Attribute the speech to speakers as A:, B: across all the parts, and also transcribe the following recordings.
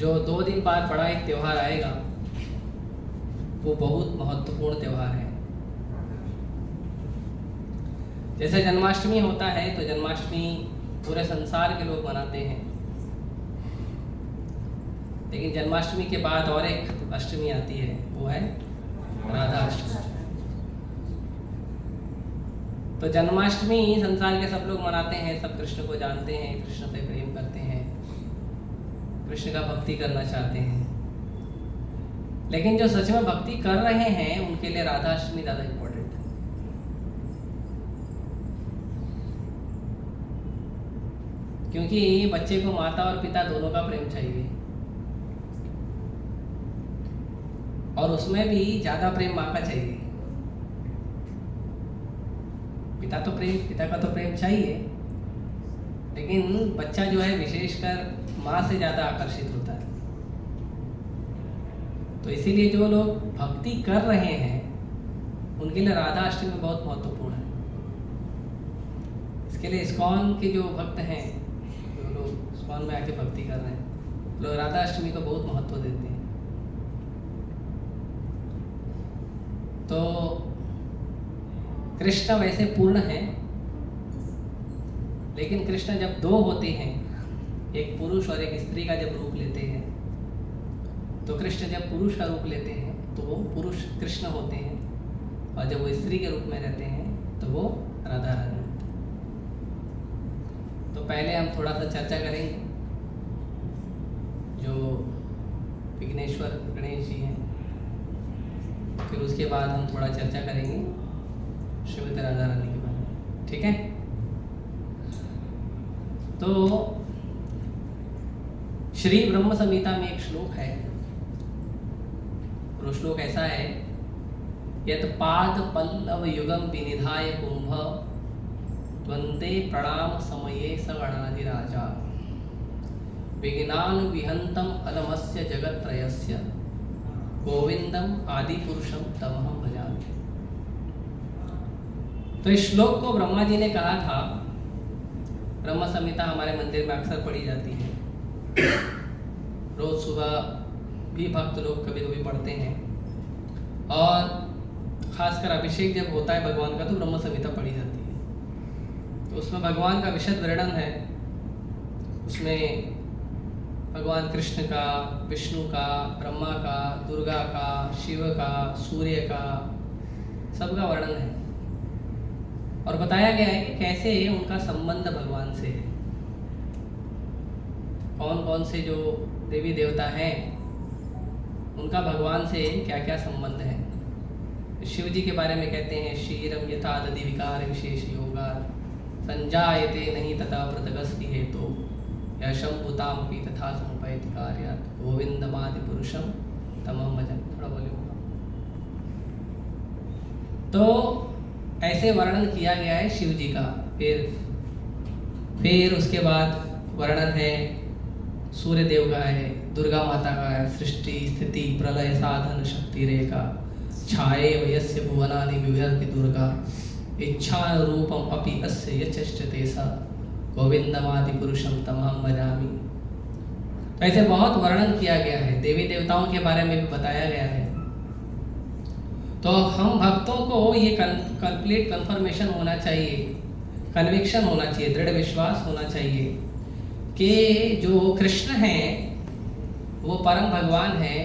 A: जो 2 दिन बाद बड़ा एक त्यौहार आएगा वो बहुत महत्वपूर्ण त्यौहार है। जैसे जन्माष्टमी होता है तो जन्माष्टमी पूरे संसार के लोग मनाते हैं, लेकिन जन्माष्टमी के बाद और एक अष्टमी आती है, वो है राधा अष्टमी। तो जन्माष्टमी संसार के सब लोग मनाते हैं, सब कृष्ण को जानते हैं, कृष्ण से प्रेम करते हैं, कृष्ण का भक्ति करना चाहते हैं। लेकिन जो सच में भक्ति कर रहे हैं उनके लिए राधा अष्टमी ज़्यादा इम्पोर्टेंट है। क्योंकि बच्चे को माता और पिता दोनों का प्रेम चाहिए, और उसमें भी ज़्यादा प्रेम माँ का चाहिए। पिता का तो प्रेम चाहिए, लेकिन बच्चा जो है विशेषकर माँ से ज़्यादा आकर्षित होता है। तो इसीलिए जो लोग भक्ति कर रहे हैं उनके लिए राधा अष्टमी बहुत महत्वपूर्ण है। इसके लिए इस्कॉन के जो भक्त हैं, जो लोग इस्कॉन में आके भक्ति कर रहे हैं, लोग राधा अष्टमी को बहुत महत्व देते हैं। तो कृष्ण वैसे पूर्ण है, लेकिन कृष्ण जब 2 होते हैं, एक पुरुष और एक स्त्री का जब रूप लेते हैं, तो कृष्ण जब पुरुष का रूप लेते हैं तो वो पुरुष कृष्ण होते हैं, और जब वो स्त्री के रूप में रहते हैं तो वो राधा रानी होते हैं। तो पहले हम थोड़ा सा चर्चा करेंगे जो विघ्नेश्वर गणेश जी हैं, फिर उसके बाद हम थोड़ा चर्चा करेंगे श्रीमती राधा रानी के बारे में। ठीक है? तो श्री ब्रह्म संहिता में एक श्लोक है, वो श्लोक ऐसा है, यत् पाद पल्लव युगम विनिधाय कुंभ द्वंद्वे प्रणाम समये सगणाधिराजा विघ्नान विहंतम अलमस्य जगत्त्रयस्य गोविंदम आदि पुरुषम तमहं भजामि। तो इस श्लोक को ब्रह्मा जी ने कहा था। ब्रह्म संहिता हमारे मंदिर में अक्सर पढ़ी जाती है, रोज सुबह भी भक्त लोग कभी कभी पढ़ते हैं, और खासकर अभिषेक जब होता है भगवान का तो ब्रह्म संहिता पढ़ी जाती है। तो उसमें भगवान का विशद वर्णन है, उसमें भगवान कृष्ण का, विष्णु का, ब्रह्मा का, दुर्गा का, शिव का, सूर्य का, सबका वर्णन है, और बताया गया है कि कैसे उनका संबंध भगवान से है, कौन कौन से जो देवी देवता हैं उनका भगवान से क्या क्या संबंध है। शिव जी के बारे में कहते हैं, क्षीरम यथा दधि विकार विशेष योगा संजायते नहीं तथा पृथगस्ति हेतु यशंभुतामपि तथा समुपैति कार्यात् गोविंदमादि पुरुषम तमहं भजं। थोड़ा बोलिए। तो ऐसे वर्णन किया गया है शिव जी का। फिर उसके बाद वर्णन है सूर्य देव का है, दुर्गा माता का है, सृष्टि स्थिति प्रलय साधन शक्ति रेखा छाये वयस्य भुवनानि विभर्ति दुर्गा इच्छा रूपम अपि अस्य यचष्टते सा गोविंदमादि पुरुषम तमहं भजामि। तो ऐसे बहुत वर्णन किया गया है, देवी देवताओं के बारे में भी बताया गया है। तो हम भक्तों को ये कंप्लीट कंफर्मेशन होना चाहिए, कन्विक्शन होना चाहिए, दृढ़ विश्वास होना चाहिए कि जो कृष्ण हैं वो परम भगवान हैं,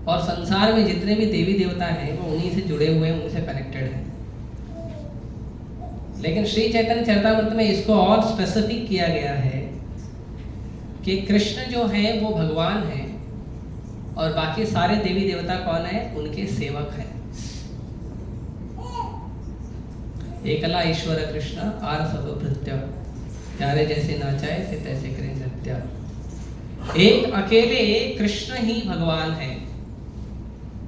A: और संसार में जितने भी देवी देवता हैं वो उन्हीं से जुड़े हुए हैं, उनसे कनेक्टेड हैं। लेकिन श्री चैतन्य चरितामृत में इसको और स्पेसिफिक किया गया है कि कृष्ण जो है वो भगवान है, और बाकी सारे देवी देवता कौन है? उनके सेवक हैं। एकला ईश्वर कृष्ण आर सब भृत्य प्यारे जैसे नाचाए से तैसे करें नृत्य। एक अकेले कृष्ण ही भगवान है,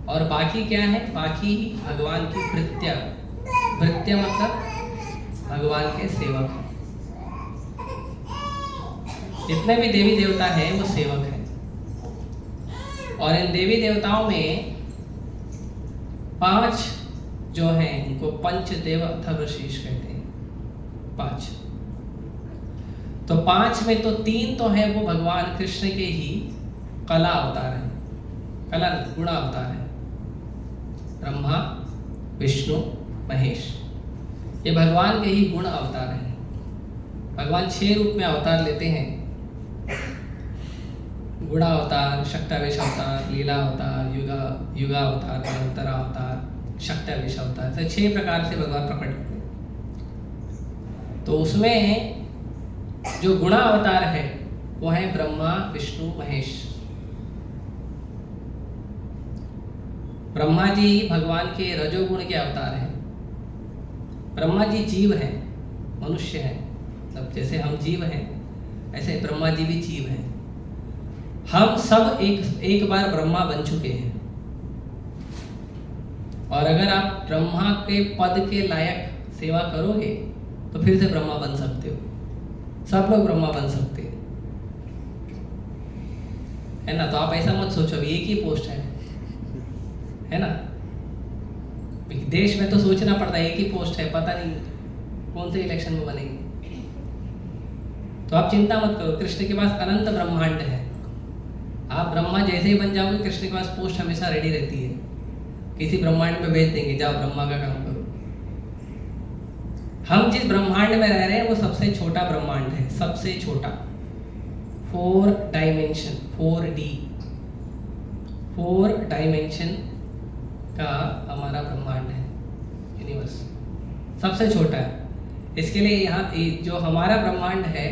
A: और बाकी क्या है? बाकी भगवान की भृत्य। भृत्य मतलब भगवान के सेवक हैं। जितने भी देवी देवता हैं वो सेवक हैं, और इन देवी देवताओं में 5 जो हैं इनको पंचदेव अथर्वशीर्ष कहते हैं। 5 तो 5 में तो 3 तो है वो भगवान कृष्ण के ही, कला अवतार है, कला गुण अवतार है। ब्रह्मा, विष्णु, महेश, ये भगवान के ही गुण अवतार हैं। भगवान 6 रूप में अवतार लेते हैं। गुणा अवतार, शक्तावेश अवतार, लीला अवतार, युगा अवतार, निरंतर अवतार, शक्तावेश अवतार, ऐसे 6 प्रकार से भगवान प्रकट होते हैं। तो उसमें जो गुणा अवतार है वो है ब्रह्मा, विष्णु, महेश। ब्रह्मा जी भगवान के रजोगुण के अवतार हैं। ब्रह्मा जी जीव हैं, मनुष्य हैं, मतलब जैसे हम जीव हैं ऐसे ब्रह्मा जी भी जीव हैं। हम सब एक बार ब्रह्मा बन चुके हैं, और अगर आप ब्रह्मा के पद के लायक सेवा करोगे तो फिर से ब्रह्मा बन सकते हो। सब लोग ब्रह्मा बन सकते हैं, है ना। तो आप ऐसा मत सोचो अभी एक ही पोस्ट है ना। देश में तो सोचना पड़ता है एक ही पोस्ट है, पता नहीं कौन से इलेक्शन में बनेंगे। तो आप चिंता मत करो, कृष्ण के पास अनंत ब्रह्मांड है। आप ब्रह्मा जैसे ही बन जाओगे, कृष्ण के पास पोस्ट हमेशा रेडी रहती है, किसी ब्रह्मांड में भेज देंगे, जाओ ब्रह्मा का काम करो। हम जिस ब्रह्मांड में रह रहे हैं वो सबसे छोटा ब्रह्मांड है, सबसे छोटा। 4 डायमेंशन, 4 डायमेंशन का हमारा ब्रह्मांड है, यूनिवर्स सबसे छोटा है। इसके लिए यहाँ जो हमारा ब्रह्मांड है,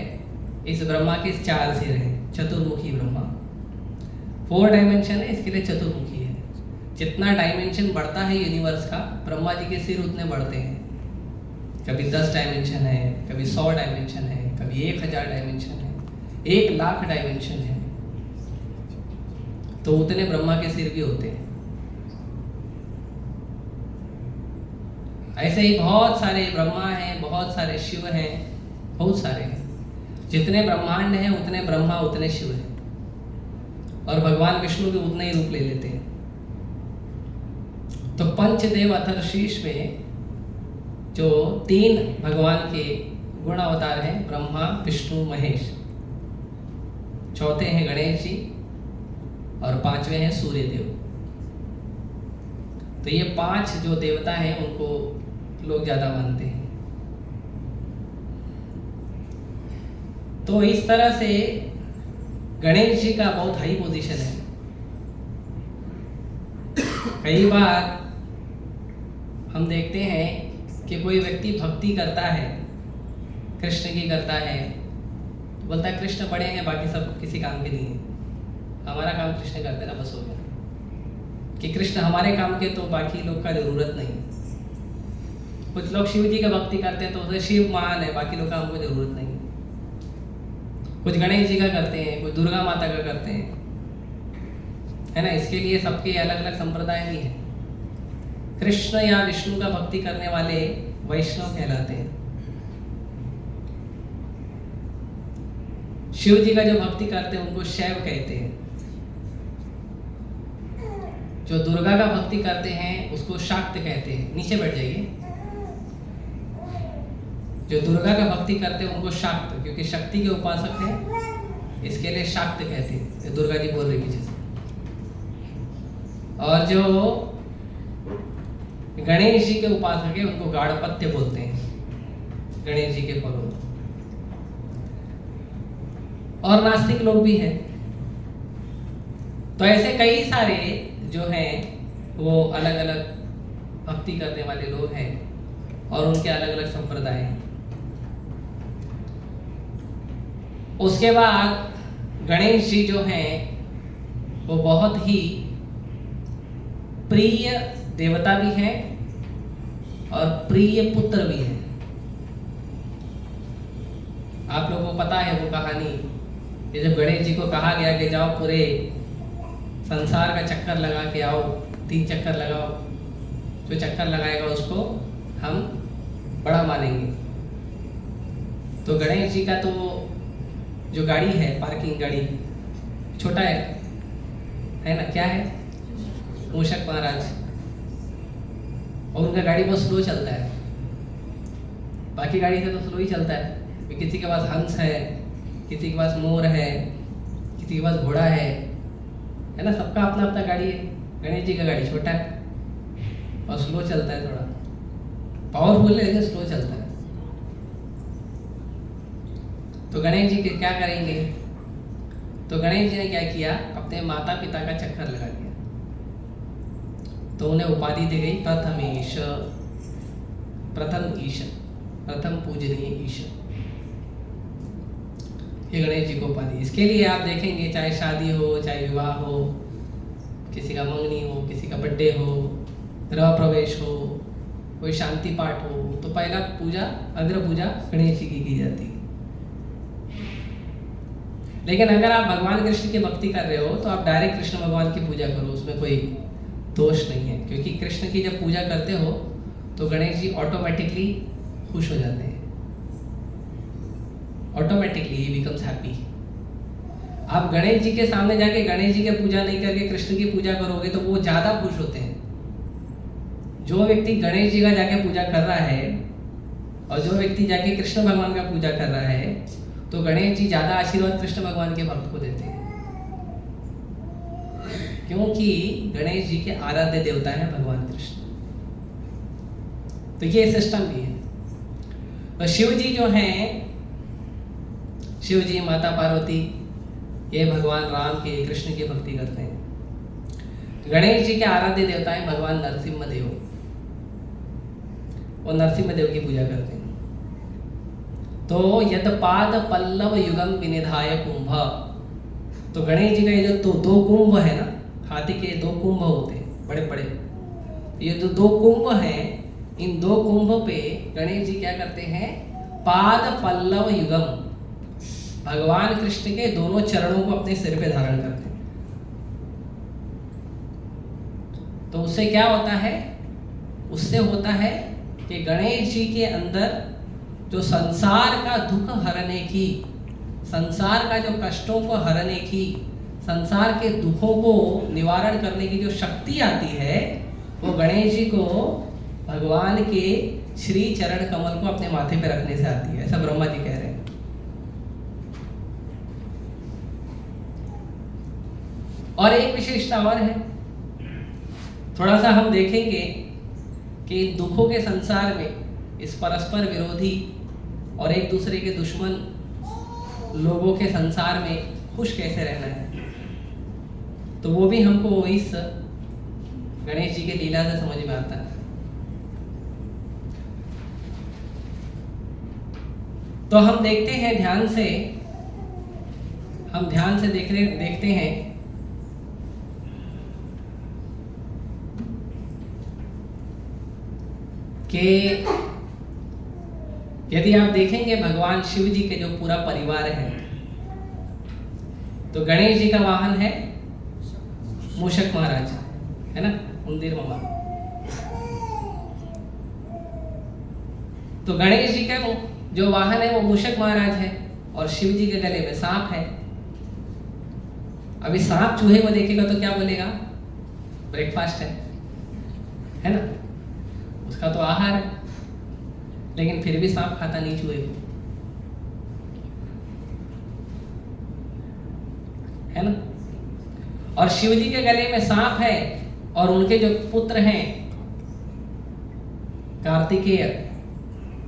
A: इस ब्रह्मा के 4 सिर हैं, चतुर्मुखी ब्रह्मा। 4 डायमेंशन है, इसके लिए चतुर्मुखी है। जितना डायमेंशन बढ़ता है यूनिवर्स का, ब्रह्मा जी के सिर उतने बढ़ते हैं। कभी 10 डायमेंशन है, कभी 100 डायमेंशन है, कभी 1000 डायमेंशन है, 1,00,000 डायमेंशन है। तो उतने ब्रह्मा के सिर भी होते हैं। ऐसे ही बहुत सारे ब्रह्मा हैं, बहुत सारे शिव हैं, बहुत सारे हैं। जितने ब्रह्मांड हैं उतने ब्रह्मा, उतने शिव हैं। और भगवान विष्णु भी उतने ही रूप ले लेते हैं। तो पंचदेव अथर्वशीर्ष में जो 3 भगवान के गुण अवतार हैं, ब्रह्मा, विष्णु, महेश। चौथे हैं गणेश जी और 5वें हैं सूर्य देव। तो ये 5 जो देवता हैं उनको लोग ज्यादा मानते हैं। तो इस तरह से गणेश जी का बहुत हाई पोजीशन है। कई बार हम देखते हैं कि कोई व्यक्ति भक्ति करता है, कृष्ण की करता है, तो बोलता है कृष्ण बड़े हैं, बाकी सब किसी काम के नहीं है, हमारा काम कृष्ण करते ना, बस हो गया। कि कृष्ण हमारे काम के, तो बाकी लोग का जरूरत नहीं। कुछ लोग शिव जी का भक्ति करते हैं तो उसे शिव महान है, बाकी लोग का हमको जरूरत नहीं। कुछ गणेश जी का करते हैं, कुछ दुर्गा माता का करते हैं, है ना। इसके लिए सबके अलग अलग संप्रदाय भी हैं। कृष्ण या विष्णु का भक्ति करने वाले वैष्णव कहलाते हैं। शिव जी का जो भक्ति करते हैं उनको शैव कहते हैं। जो दुर्गा का भक्ति करते हैं उसको शाक्त कहते हैं। नीचे बैठ जाइए। जो दुर्गा का भक्ति करते हैं उनको शाक्त, क्योंकि शक्ति के उपासक हैं, इसके लिए शाक्त कहते हैं। दुर्गा जी बोल रही पीछे से। और जो गणेश जी के उपासक है उनको गाढ़पत्य बोलते हैं, गणेश जी के फॉलोअर। और नास्तिक लोग भी हैं। तो ऐसे कई सारे जो हैं वो अलग अलग भक्ति करने वाले लोग हैं और उनके अलग अलग संप्रदाय हैं। उसके बाद गणेश जी जो हैं वो बहुत ही प्रिय देवता भी हैं और प्रिय पुत्र भी हैं। आप लोगों को पता है वो कहानी, ये जब गणेश जी को कहा गया कि जाओ पूरे संसार का चक्कर लगा के आओ, 3 चक्कर लगाओ, जो चक्कर लगाएगा उसको हम बड़ा मानेंगे। तो गणेश जी का तो जो गाड़ी है, पार्किंग गाड़ी, छोटा है ना, क्या है, मूषक महाराज, और उनका गाड़ी बहुत स्लो चलता है। बाकी गाड़ी से तो स्लो ही चलता है। किसी के पास हंस है, किसी के पास मोर है, किसी के पास घोड़ा है, है ना, सबका अपना अपना गाड़ी है। गणेश जी का गाड़ी छोटा है और स्लो चलता है, थोड़ा पावरफुल है लेकिन स्लो चलता है। तो गणेश जी के क्या करेंगे, तो गणेश जी ने क्या किया, अपने माता पिता का चक्कर लगा दिया। तो उन्हें उपाधि दी गई प्रथमेश, प्रथम ईश, प्रथम पूजनीय ईश। ये गणेश जी को उपाधि। इसके लिए आप देखेंगे चाहे शादी हो, चाहे विवाह हो, किसी का मंगनी हो, किसी का बर्थडे हो, गृह प्रवेश हो, कोई शांति पाठ हो, तो पहला पूजा अग्र पूजा गणेश जी की जाती है। लेकिन अगर आप भगवान कृष्ण की भक्ति कर रहे हो तो आप डायरेक्ट कृष्ण भगवान की पूजा करो, उसमें कोई दोष नहीं है। क्योंकि कृष्ण की जब पूजा करते हो तो गणेश जी ऑटोमेटिकली खुश हो जाते हैं, ऑटोमेटिकली ही बिकम्स हैप्पी। आप गणेश जी के सामने जाके गणेश जी की पूजा नहीं करके कृष्ण की पूजा करोगे तो वो ज्यादा खुश होते हैं। जो व्यक्ति गणेश जी का जाके पूजा कर रहा है और जो व्यक्ति जाके कृष्ण भगवान का पूजा कर रहा है, तो गणेश जी ज्यादा आशीर्वाद कृष्ण भगवान के भक्त को देते हैं, क्योंकि गणेश जी के आराध्य देवता है भगवान कृष्ण। तो ये सिस्टम भी है। तो शिव जी जो हैं, शिव जी, माता पार्वती, ये भगवान राम के, कृष्ण की भक्ति करते हैं। गणेश जी के आराध्य देवता है भगवान नरसिम्हा देव, और नरसिम्हा देव की पूजा करते हैं। तो यद पाद पल्लव युगम विनिधाय कुंभ, तो गणेश जी का ये जो दो कुंभ है ना, हाथी के दो कुंभ होते हैं बड़े बड़े, ये जो दो कुंभ हैं, इन दो कुंभ पे गणेश जी क्या करते हैं, पाद पल्लव युगम, भगवान कृष्ण के दोनों चरणों को अपने सिर पे धारण करते हैं। तो उससे क्या होता है, उससे होता है कि गणेश जी के अंदर जो संसार का दुख हरने की, संसार का जो कष्टों को हरने की, संसार के दुखों को निवारण करने की जो शक्ति आती है, वो गणेश जी को भगवान के श्री चरण कमल को अपने माथे पे रखने से आती है, ऐसा ब्रह्मा जी कह रहे हैं। और एक विशेषता और है, थोड़ा सा हम देखेंगे कि दुखों के संसार में इस परस्पर विरोधी और एक दूसरे के दुश्मन लोगों के संसार में खुश कैसे रहना है, तो वो भी हमको इस गणेश जी के लीला से समझ में आता है। तो हम देखते हैं ध्यान से, हम ध्यान से देखते हैं कि यदि आप देखेंगे भगवान शिव जी के जो पूरा परिवार है, तो गणेश जी का वाहन है मूषक महाराज, है ना, उंदीर मामा। तो गणेश जी का जो वाहन है वो मूषक महाराज है, और शिव जी के गले में सांप है। अभी सांप चूहे को देखेगा तो क्या बोलेगा, ब्रेकफास्ट है ना, उसका तो आहार है। लेकिन फिर भी सांप खाता नहीं चूहे को, है ना। और शिव जी के गले में सांप है, और उनके जो पुत्र हैं कार्तिकेय,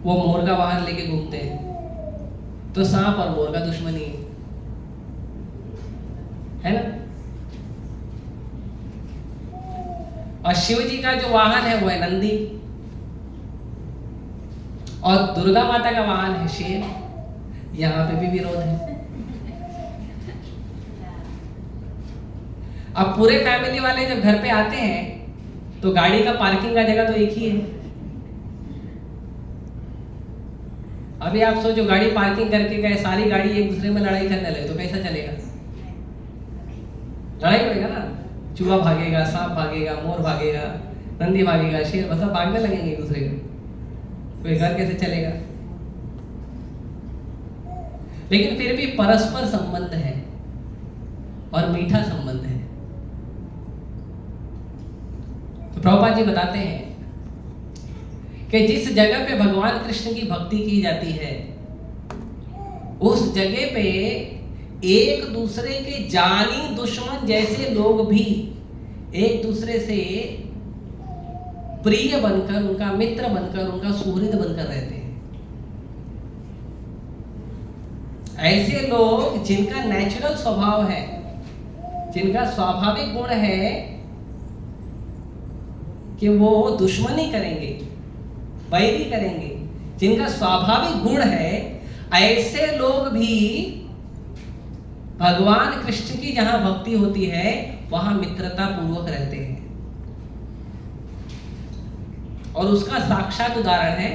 A: वो मोर का वाहन लेके घूमते हैं। तो सांप और मोर का दुश्मनी है ना। और शिव जी का जो वाहन है वो है नंदी, और दुर्गा माता का वाहन है शेर। यहाँ पे भी विरोध है। अब पूरे फैमिली वाले जब घर पे आते हैं तो गाड़ी का पार्किंग का जगह तो एक ही है। अभी आप सोचो, गाड़ी पार्किंग करके गए, सारी गाड़ी एक दूसरे में लड़ाई करने लगे तो कैसा चलेगा, लड़ाई होगा ना। चूहा भागेगा, सांप भागेगा, मोर भागेगा, नंदी भागेगा, शेर, बस सब भागने लगेंगे एक दूसरे को, तो घर कैसे चलेगा। लेकिन फिर भी परस्पर संबंध है और मीठा संबंध है। तो प्रभुपाद जी बताते हैं कि जिस जगह पे भगवान कृष्ण की भक्ति की जाती है, उस जगह पे एक दूसरे के जानी दुश्मन जैसे लोग भी एक दूसरे से प्रिय बनकर, उनका मित्र बनकर, उनका सुहृद बनकर रहते हैं। ऐसे लोग जिनका नेचुरल स्वभाव है, जिनका स्वाभाविक गुण है कि वो दुश्मनी करेंगे, बैरी करेंगे, जिनका स्वाभाविक गुण है, ऐसे लोग भी भगवान कृष्ण की जहां भक्ति होती है वहां मित्रता पूर्वक रहते हैं। और उसका साक्षात उदाहरण है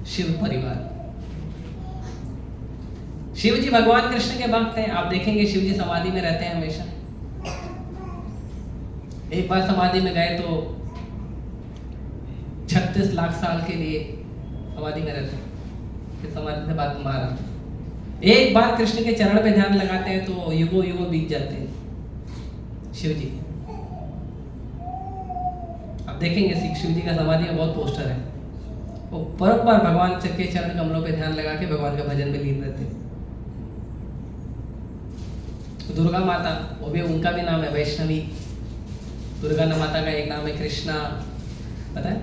A: शिव परिवार। शिव जी भगवान कृष्ण के भक्त हैं। आप देखेंगे शिव जी समाधि में रहते हैं हमेशा। एक बार समाधि में गए तो 36 लाख साल के लिए समाधि में रहते हैं, फिर समाधि से बाद मारा। एक बार कृष्ण के चरण पे ध्यान लगाते हैं तो युगों युगों बीत जाते हैं शिव जी। आप देखेंगे शिव जी का समाधि में बहुत पोस्टर है, वो बराबर भगवान के चरण कमलों पे ध्यान लगा के भगवान का भजन में लीन रहते हैं। तो दुर्गा माता, वो भी उनका भी नाम है वैष्णवी। दुर्गा माता का एक नाम है कृष्णा, पता है?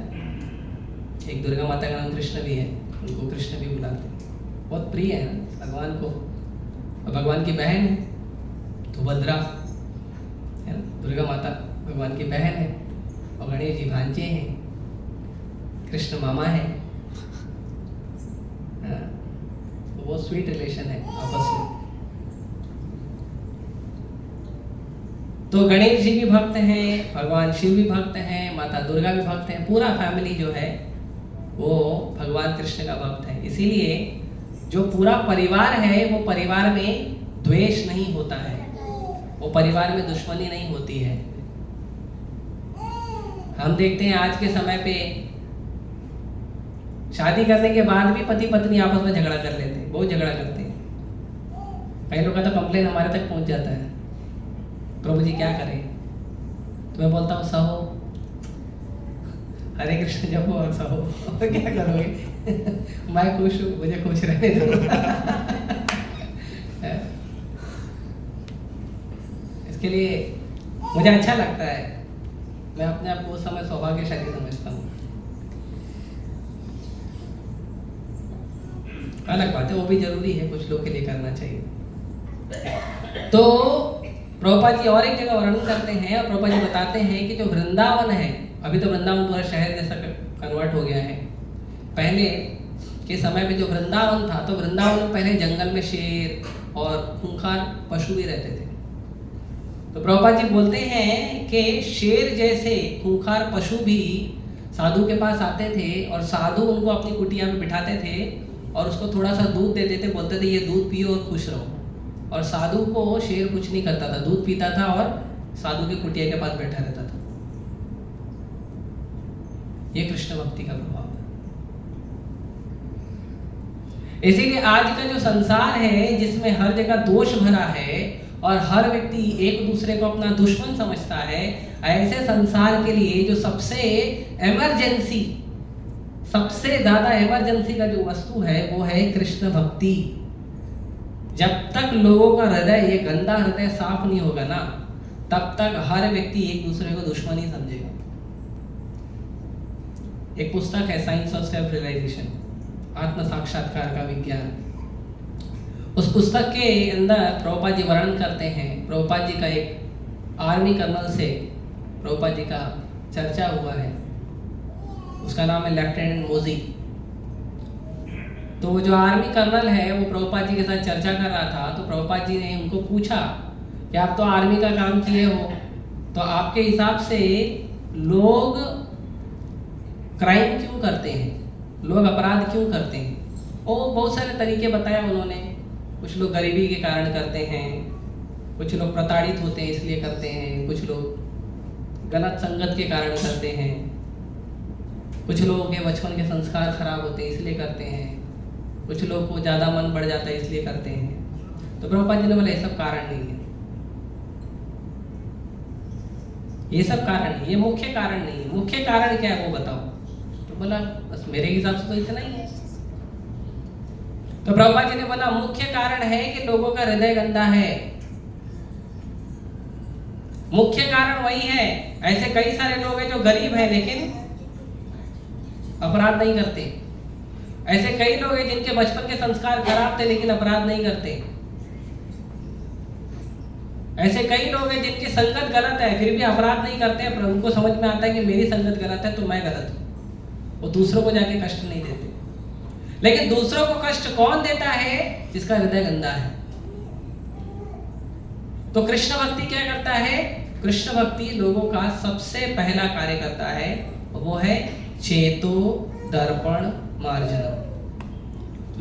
A: एक दुर्गा माता का नाम कृष्ण भी है, उनको कृष्ण भी बुलाते हैं। बहुत प्रिय है भगवान को। और भगवान की बहन है सुभद्रा, है ना? दुर्गा माता भगवान की बहन है और गणेश जी भांजे हैं, कृष्ण मामा है। तो बहुत स्वीट रिलेशन है आपस में। तो गणेश जी भी भक्त हैं, भगवान शिव भी भक्त हैं, माता दुर्गा भी भक्त हैं। पूरा फैमिली जो है वो भगवान कृष्ण का भक्त है। इसीलिए जो पूरा परिवार है वो परिवार में द्वेष नहीं होता है, वो परिवार में दुश्मनी नहीं होती है। हम देखते हैं आज के समय पे शादी करने के बाद भी पति पत्नी आपस में झगड़ा कर लेते हैं, बहुत झगड़ा करते हैं। कई लोगों का तो कंप्लेन हमारे तक पहुंच जाता है, प्रभु जी क्या करें? तो मैं बोलता हूँ सहो, हरे कृष्ण जपो और सहो। और क्या करोगे? मैं खुश हूँ, मुझे खुश रहने दो। इसके लिए मुझे अच्छा लगता है, मैं अपने आप को उस समय सौभाग्यशाली समझता हूँ। अलग बात है, वो भी जरूरी है, कुछ लोग के लिए करना चाहिए। तो प्रभुपाद जी और एक जगह वर्णन करते हैं और प्रभुपाद जी बताते हैं कि जो वृंदावन है, अभी तो वृंदावन पूरा शहर जैसा कन्वर्ट हो गया है। पहले के समय में जो वृंदावन था, तो वृंदावन में पहले जंगल में शेर और खूंखार पशु भी रहते थे। तो प्रभुपाद जी बोलते हैं कि शेर जैसे खूंखार पशु भी साधु के पास आते थे और साधु उनको अपनी कुटिया में बिठाते थे और उसको थोड़ा सा दूध देते थे, बोलते थे ये दूध पियो और खुश रहो। और साधु को शेर कुछ नहीं करता था, दूध पीता था और साधु की कुटिया के पास बैठा रहता था। ये कृष्ण भक्ति का प्रभाव है। इसीलिए आज का जो संसार है, जिसमें हर जगह दोष भरा है और हर व्यक्ति एक दूसरे को अपना दुश्मन समझता है, ऐसे संसार के लिए जो सबसे इमरजेंसी, सबसे ज्यादा इमरजेंसी का जो वस्तु है वो है कृष्ण भक्ति। जब तक लोगों का हृदय, ये गंदा हृदय साफ नहीं होगा ना, तब तक हर व्यक्ति एक दूसरे को दुश्मन ही समझेगा। एक पुस्तक है साइंस ऑफ सेल्फ रियलाइजेशन, आत्म साक्षात्कार का विज्ञान। उस पुस्तक के अंदर प्रभुपाद जी वर्णन करते हैं, प्रभुपाद जी का एक आर्मी कर्नल से प्रभुपाद जी का चर्चा हुआ है, उसका नाम है लेफ्टिनेंट मोजी। तो वो जो आर्मी कर्नल है वो प्रभुपाद जी के साथ चर्चा कर रहा था। तो प्रभुपाद जी ने उनको पूछा कि आप तो आर्मी का काम किए हो, तो आपके हिसाब से लोग क्राइम क्यों करते हैं, लोग अपराध क्यों करते हैं? और बहुत सारे तरीके बताया उन्होंने। कुछ लोग गरीबी के कारण करते हैं, कुछ लोग प्रताड़ित होते हैं इसलिए करते हैं, कुछ लोग गलत संगत के कारण करते हैं, कुछ लोगों के बचपन के संस्कार खराब होते हैं इसलिए करते हैं, कुछ लोग को ज़्यादा मन बढ़ जाता है इसलिए करते हैं। तो प्रभुपाद जी ने बोला ये सब कारण नहीं है, ये सब कारण नहीं, ये मुख्य कारण नहीं है। मुख्य कारण क्या है वो बताओ। तो बोला बस मेरे हिसाब से तो इतना ही है। तो प्रभुपाद जी ने बोला मुख्य कारण है कि लोगों का हृदय गंदा है। मुख्य कारण वही है। ऐसे कई सारे लोग हैं जो गरीब हैं लेकिन अपराध नहीं करते। ऐसे कई लोग हैं जिनके बचपन के संस्कार खराब थे लेकिन अपराध नहीं करते। ऐसे कई लोग हैं जिनकी संगत गलत है फिर भी अपराध नहीं करते हैं, पर उनको समझ में आता है कि मेरी संगत गलत है तो मैं गलत हूं। वो दूसरों को जाके कष्ट नहीं देते। लेकिन दूसरों को कष्ट कौन देता है? जिसका हृदय गंदा है। तो कृष्ण भक्ति क्या करता है? कृष्ण भक्ति लोगों का सबसे पहला कार्य करता है, वो है चेतो दर्पण मार्जनम।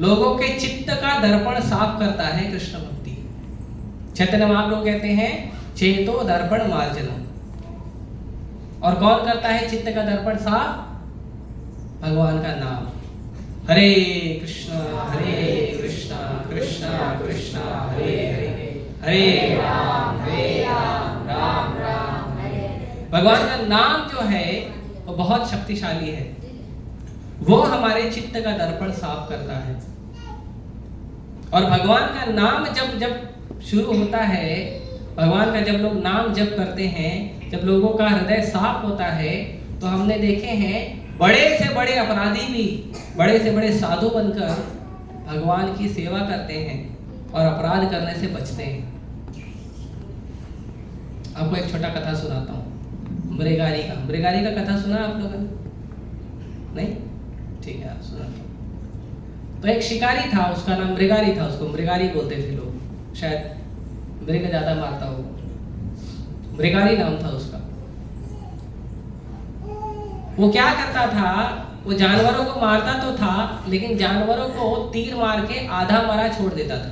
A: लोगों के चित्त का दर्पण साफ करता है कृष्ण भक्ति। चैतन्य महाप्रभु कहते हैं चेतो दर्पण मार्जनम। और कौन करता है चित्त का दर्पण साफ? भगवान का नाम। हरे कृष्णा कृष्णा कृष्णा हरे हरे, हरे राम राम राम हरे हरे। भगवान का नाम जो है वो बहुत शक्तिशाली है। वो हमारे चित्त का दर्पण साफ करता है। और भगवान का नाम जब शुरू होता है, भगवान का जब लोग नाम जप करते हैं, जब लोगों का हृदय साफ होता है, तो हमने देखे हैं बड़े से बड़े अपराधी भी बड़े से बड़े साधु बनकर भगवान की सेवा करते हैं और अपराध करने से बचते हैं। आपको एक छोटा कथा सुनाता हूँ, मृगारी का। मृगारी का कथा सुना आप लोगों ने? नहीं? ठीक है, आप सुना। तो एक शिकारी था, उसका नाम मृगारी था। उसको मृगारी बोलते थे लोग, शायद मृग ज्यादा मारता होगा। मृगारी नाम था उसका। वो क्या करता था? वो जानवरों को मारता तो था, लेकिन जानवरों को तीर मार के आधा मरा छोड़ देता था।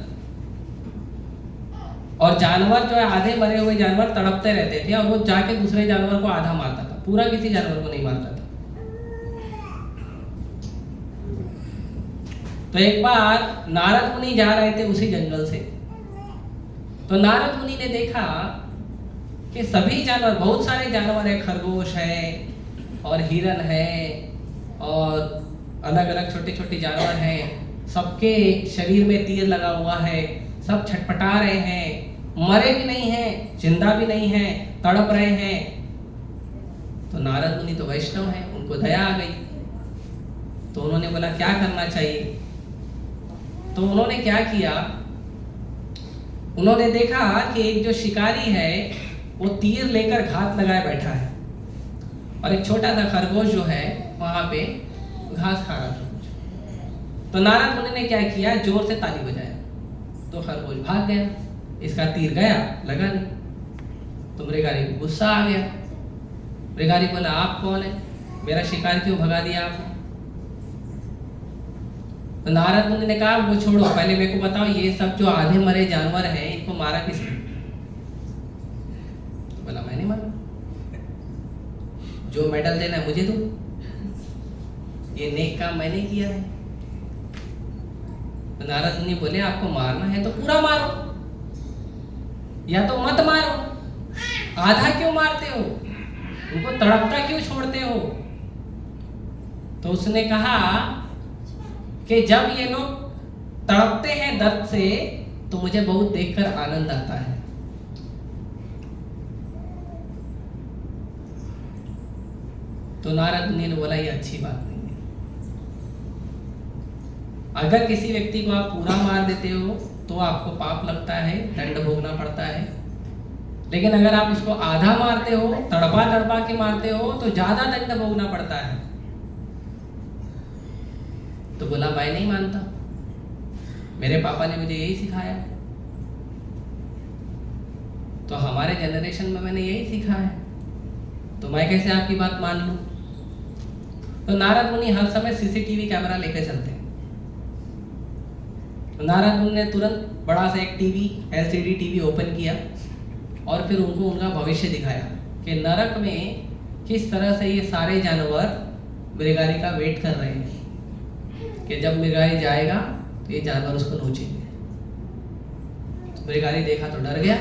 A: और जानवर जो है, आधे मरे हुए जानवर तड़पते रहते थे और वो जाके दूसरे जानवर को आधा मारता था, पूरा किसी जानवर को नहीं मारता था। तो एक बार नारद मुनि जा रहे थे उसी जंगल से। तो नारद मुनि ने देखा कि सभी जानवर, बहुत सारे जानवर है, खरगोश है और हिरन है और अलग अलग छोटे छोटे जानवर हैं, सबके शरीर में तीर लगा हुआ है, सब छटपटा रहे हैं, मरे भी नहीं हैं, जिंदा भी नहीं हैं, तड़प रहे हैं। तो नारद मुनि तो वैष्णव हैं, उनको दया आ गई। तो उन्होंने बोला क्या करना चाहिए? तो उन्होंने क्या किया? उन्होंने देखा कि एक जो शिकारी है वो तीर लेकर घात लगाए बैठा है और एक छोटा सा खरगोश जो है वहां पे घास खा रहा था। तो नारद मुनि ने क्या किया? जोर से ताली बजाया तो खरगोश भाग गया। इसका तीर गया, लगा नहीं। तो मृगारी को गुस्सा आ गया। मृगारी बोला आप कौन है? मेरा शिकार क्यों भगा दिया आपने? तो नारद मुनि ने कहा वो छोड़ो, पहले मेरे को बताओ ये सब जो आधे मरे जानवर हैं इनको मारा किसने? तो बोला मैंने मारा। जो मेडल देना है मुझे दो, ये नेक काम मैंने किया है। तो नारद मुनि बोले आपको मारना है तो पूरा मारो या तो मत मारो, आधा क्यों मारते हो? उनको तड़पता क्यों छोड़ते हो? तो उसने कहा कि जब ये लोग तड़पते हैं दर्द से तो मुझे बहुत देखकर आनंद आता है। तो नारद मुनि ने बोला ये अच्छी बात नहीं है। अगर किसी व्यक्ति को आप पूरा मार देते हो तो आपको पाप लगता है, दंड भोगना पड़ता है। लेकिन अगर आप उसको आधा मारते हो, तड़पा तड़पा के मारते हो, तो ज्यादा दंड भोगना पड़ता है। तो बोला मैं नहीं मानता, मेरे पापा ने मुझे यही सिखाया, तो हमारे जनरेशन में मैंने यही सीखा है, तो मैं कैसे आपकी बात मान लूं? तो नारद मुनि हर समय सीसीटीवी कैमरा लेकर चलते हैं। तो नारद मुनि ने तुरंत बड़ा सा एक टीवी, एलसीडी टीवी ओपन किया और फिर उनको उनका भविष्य दिखाया कि नरक में किस तरह से ये सारे जानवर मृगारी का वेट कर रहे हैं कि जब मृगारी जाएगा तो ये जानवर उसको नोचेंगे। तो मृगारी देखा तो डर गया,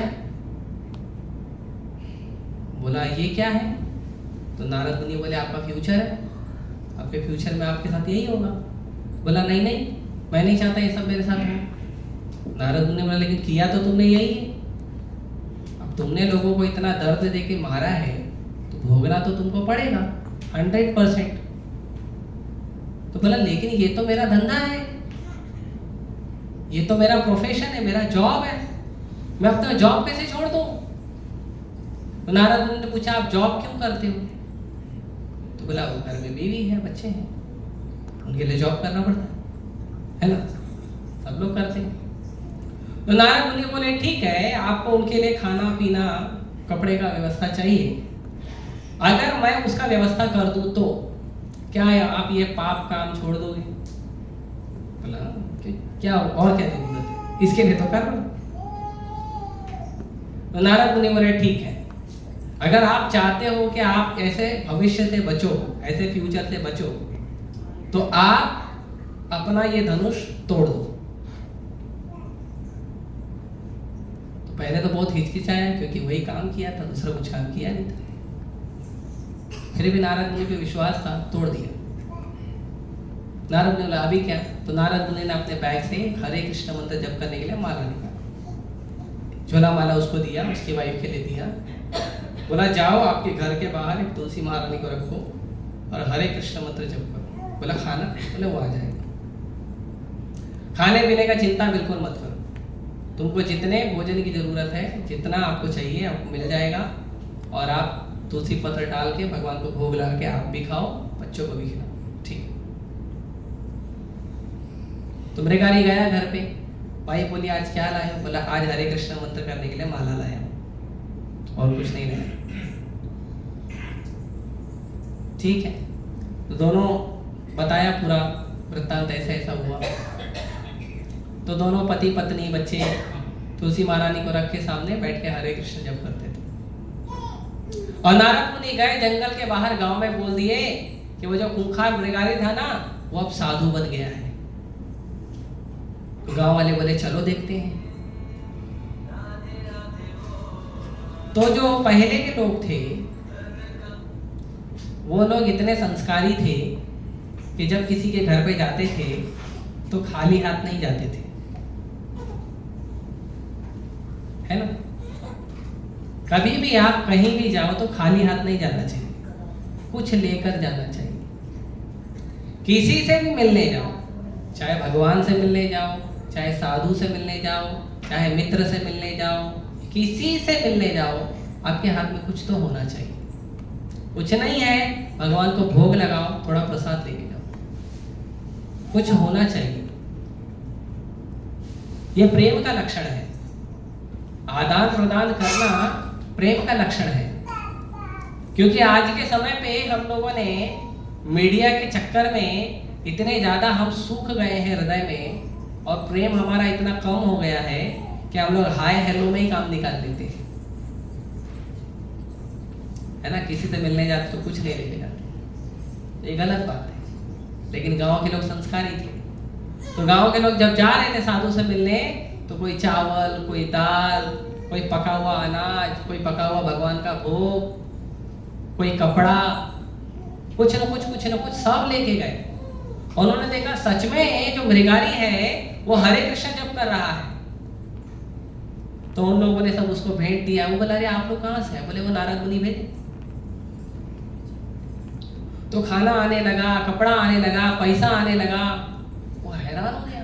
A: बोला ये क्या है? तो नारद मुनि बोले आपका फ्यूचर है, आपके फ्यूचर में आपके साथ यही होगा। बोला नहीं नहीं, मैं नहीं चाहता ये सब मेरे साथ हो। नारद मुनि बोला लेकिन किया तो तुमने यही है, अब तुमने लोगों को इतना दर्द दे के मारा है तो भोगना तो तुमको पड़ेगा 100%। तो बोला लेकिन ये तो मेरा धंधा है, ये तो मेरा प्रोफेशन है, मेरा जॉब है, मैं अपना जॉब कैसे छोड़ दूं? तो नारद मुनि ने पूछा आप जॉब क्यों करते हो? तो बोला वो घर में बीवी है, बच्चे हैं, उनके लिए जॉब करना पड़ता है ना, सब लोग करते हैं। तो नारद मुनि बोले ठीक है, आपको उनके लिए खाना पीना कपड़े का व्यवस्था चाहिए, अगर मैं उसका व्यवस्था कर दूं तो क्या आप ये पाप काम छोड़ दोगे? बोला क्या और क्या जरूरत है, इसके लिए तो कर लो। तो नारद मुनि बोले ठीक है, अगर आप चाहते हो कि आप ऐसे भविष्य से बचो, ऐसे फ्यूचर से बचो, तो आप अपना ये धनुष तोड़ दो। तो पहले तो बहुत हिचकिचाया क्योंकि वही काम किया था, दूसरा कुछ काम किया नहीं था, फिर भी नारद मुनि पे विश्वास था, तोड़ दिया। नारद मुनि बोला अभी क्या? तो नारद मुनि ने अपने बैग से हरे कृष्ण मंत्र जप करने के लिए माला निकाला, झोला माला उसको दिया, उसकी वाइफ के लिए दिया, बोला जाओ आपके घर के बाहर एक तुलसी महारानी को रखो और हरे कृष्ण मंत्र जप करो। बोला खाना? बोले वो आ जाएगा। खाने पीने का चिंता बिल्कुल मत करो, तुमको जितने भोजन की जरूरत है, जितना आपको चाहिए आपको मिल जाएगा, और आप तुलसी पत्र डाल के भगवान को भोग लगा के आप भी खाओ, बच्चों को भी खिलाओ, ठीक है। तो मृगारी गया घर पे, भाई बोली आज क्या लाए हो? बोला आज हरे कृष्ण मंत्र करने के लिए माला लाया और कुछ नहीं लाया। ठीक है, तो दोनों बताया पूरा वृत्तांत, ऐसा ऐसा हुआ। तो दोनों पति पत्नी बच्चे तुलसी महारानी को रख के सामने बैठ के हरे कृष्ण जप करते थे। और नारद मुनि गए जंगल के बाहर, गांव में बोल दिए कि वो जो खूंखार मृगारी था ना, वो अब साधु बन गया है। तो गांव वाले बोले चलो देखते हैं। तो जो पहले के लोग थे वो लोग इतने संस्कारी थे कि जब किसी के घर पे जाते थे तो खाली हाथ नहीं जाते थे, है ना। कभी भी आप कहीं भी जाओ तो खाली हाथ नहीं जाना चाहिए, कुछ लेकर जाना चाहिए। किसी से भी मिलने जाओ, चाहे भगवान से मिलने जाओ, चाहे साधु से मिलने जाओ, चाहे मित्र से मिलने जाओ, किसी से मिलने जाओ, आपके हाथ में कुछ तो होना चाहिए। कुछ नहीं है, भगवान को भोग लगाओ, थोड़ा प्रसाद लेके जाओ, कुछ होना चाहिए। ये प्रेम का लक्षण है, आदान प्रदान करना प्रेम का लक्षण है। क्योंकि आज के समय पे हम लोगों ने मीडिया के चक्कर में इतने ज्यादा हम सूख गए हैं हृदय में, और प्रेम हमारा इतना कम हो गया है कि हम लोग हाय हेलो में ही काम निकाल देते हैं, है ना। किसी से मिलने जाते तो कुछ नहीं लेके जाते, ये गलत बात है। लेकिन गांव के लोग संस्कारी थे, तो गांव के लोग जब जा रहे थे साधु से मिलने, तो कोई चावल, कोई दाल, कोई पका हुआ अनाज, कोई पका हुआ भगवान का भोग, कोई कपड़ा, कुछ न कुछ सब लेके गए। उन्होंने देखा सच में जो मृगारी है वो हरे कृष्ण जप कर रहा है। तो उन लोगों ने सब उसको भेंट दिया। वो बोला अरे आप लोग कहाँ से हैं? बोले वो नारद मुनि भेजे। तो खाना आने लगा, कपड़ा आने लगा, पैसा आने लगा। वो हैरान हो गया,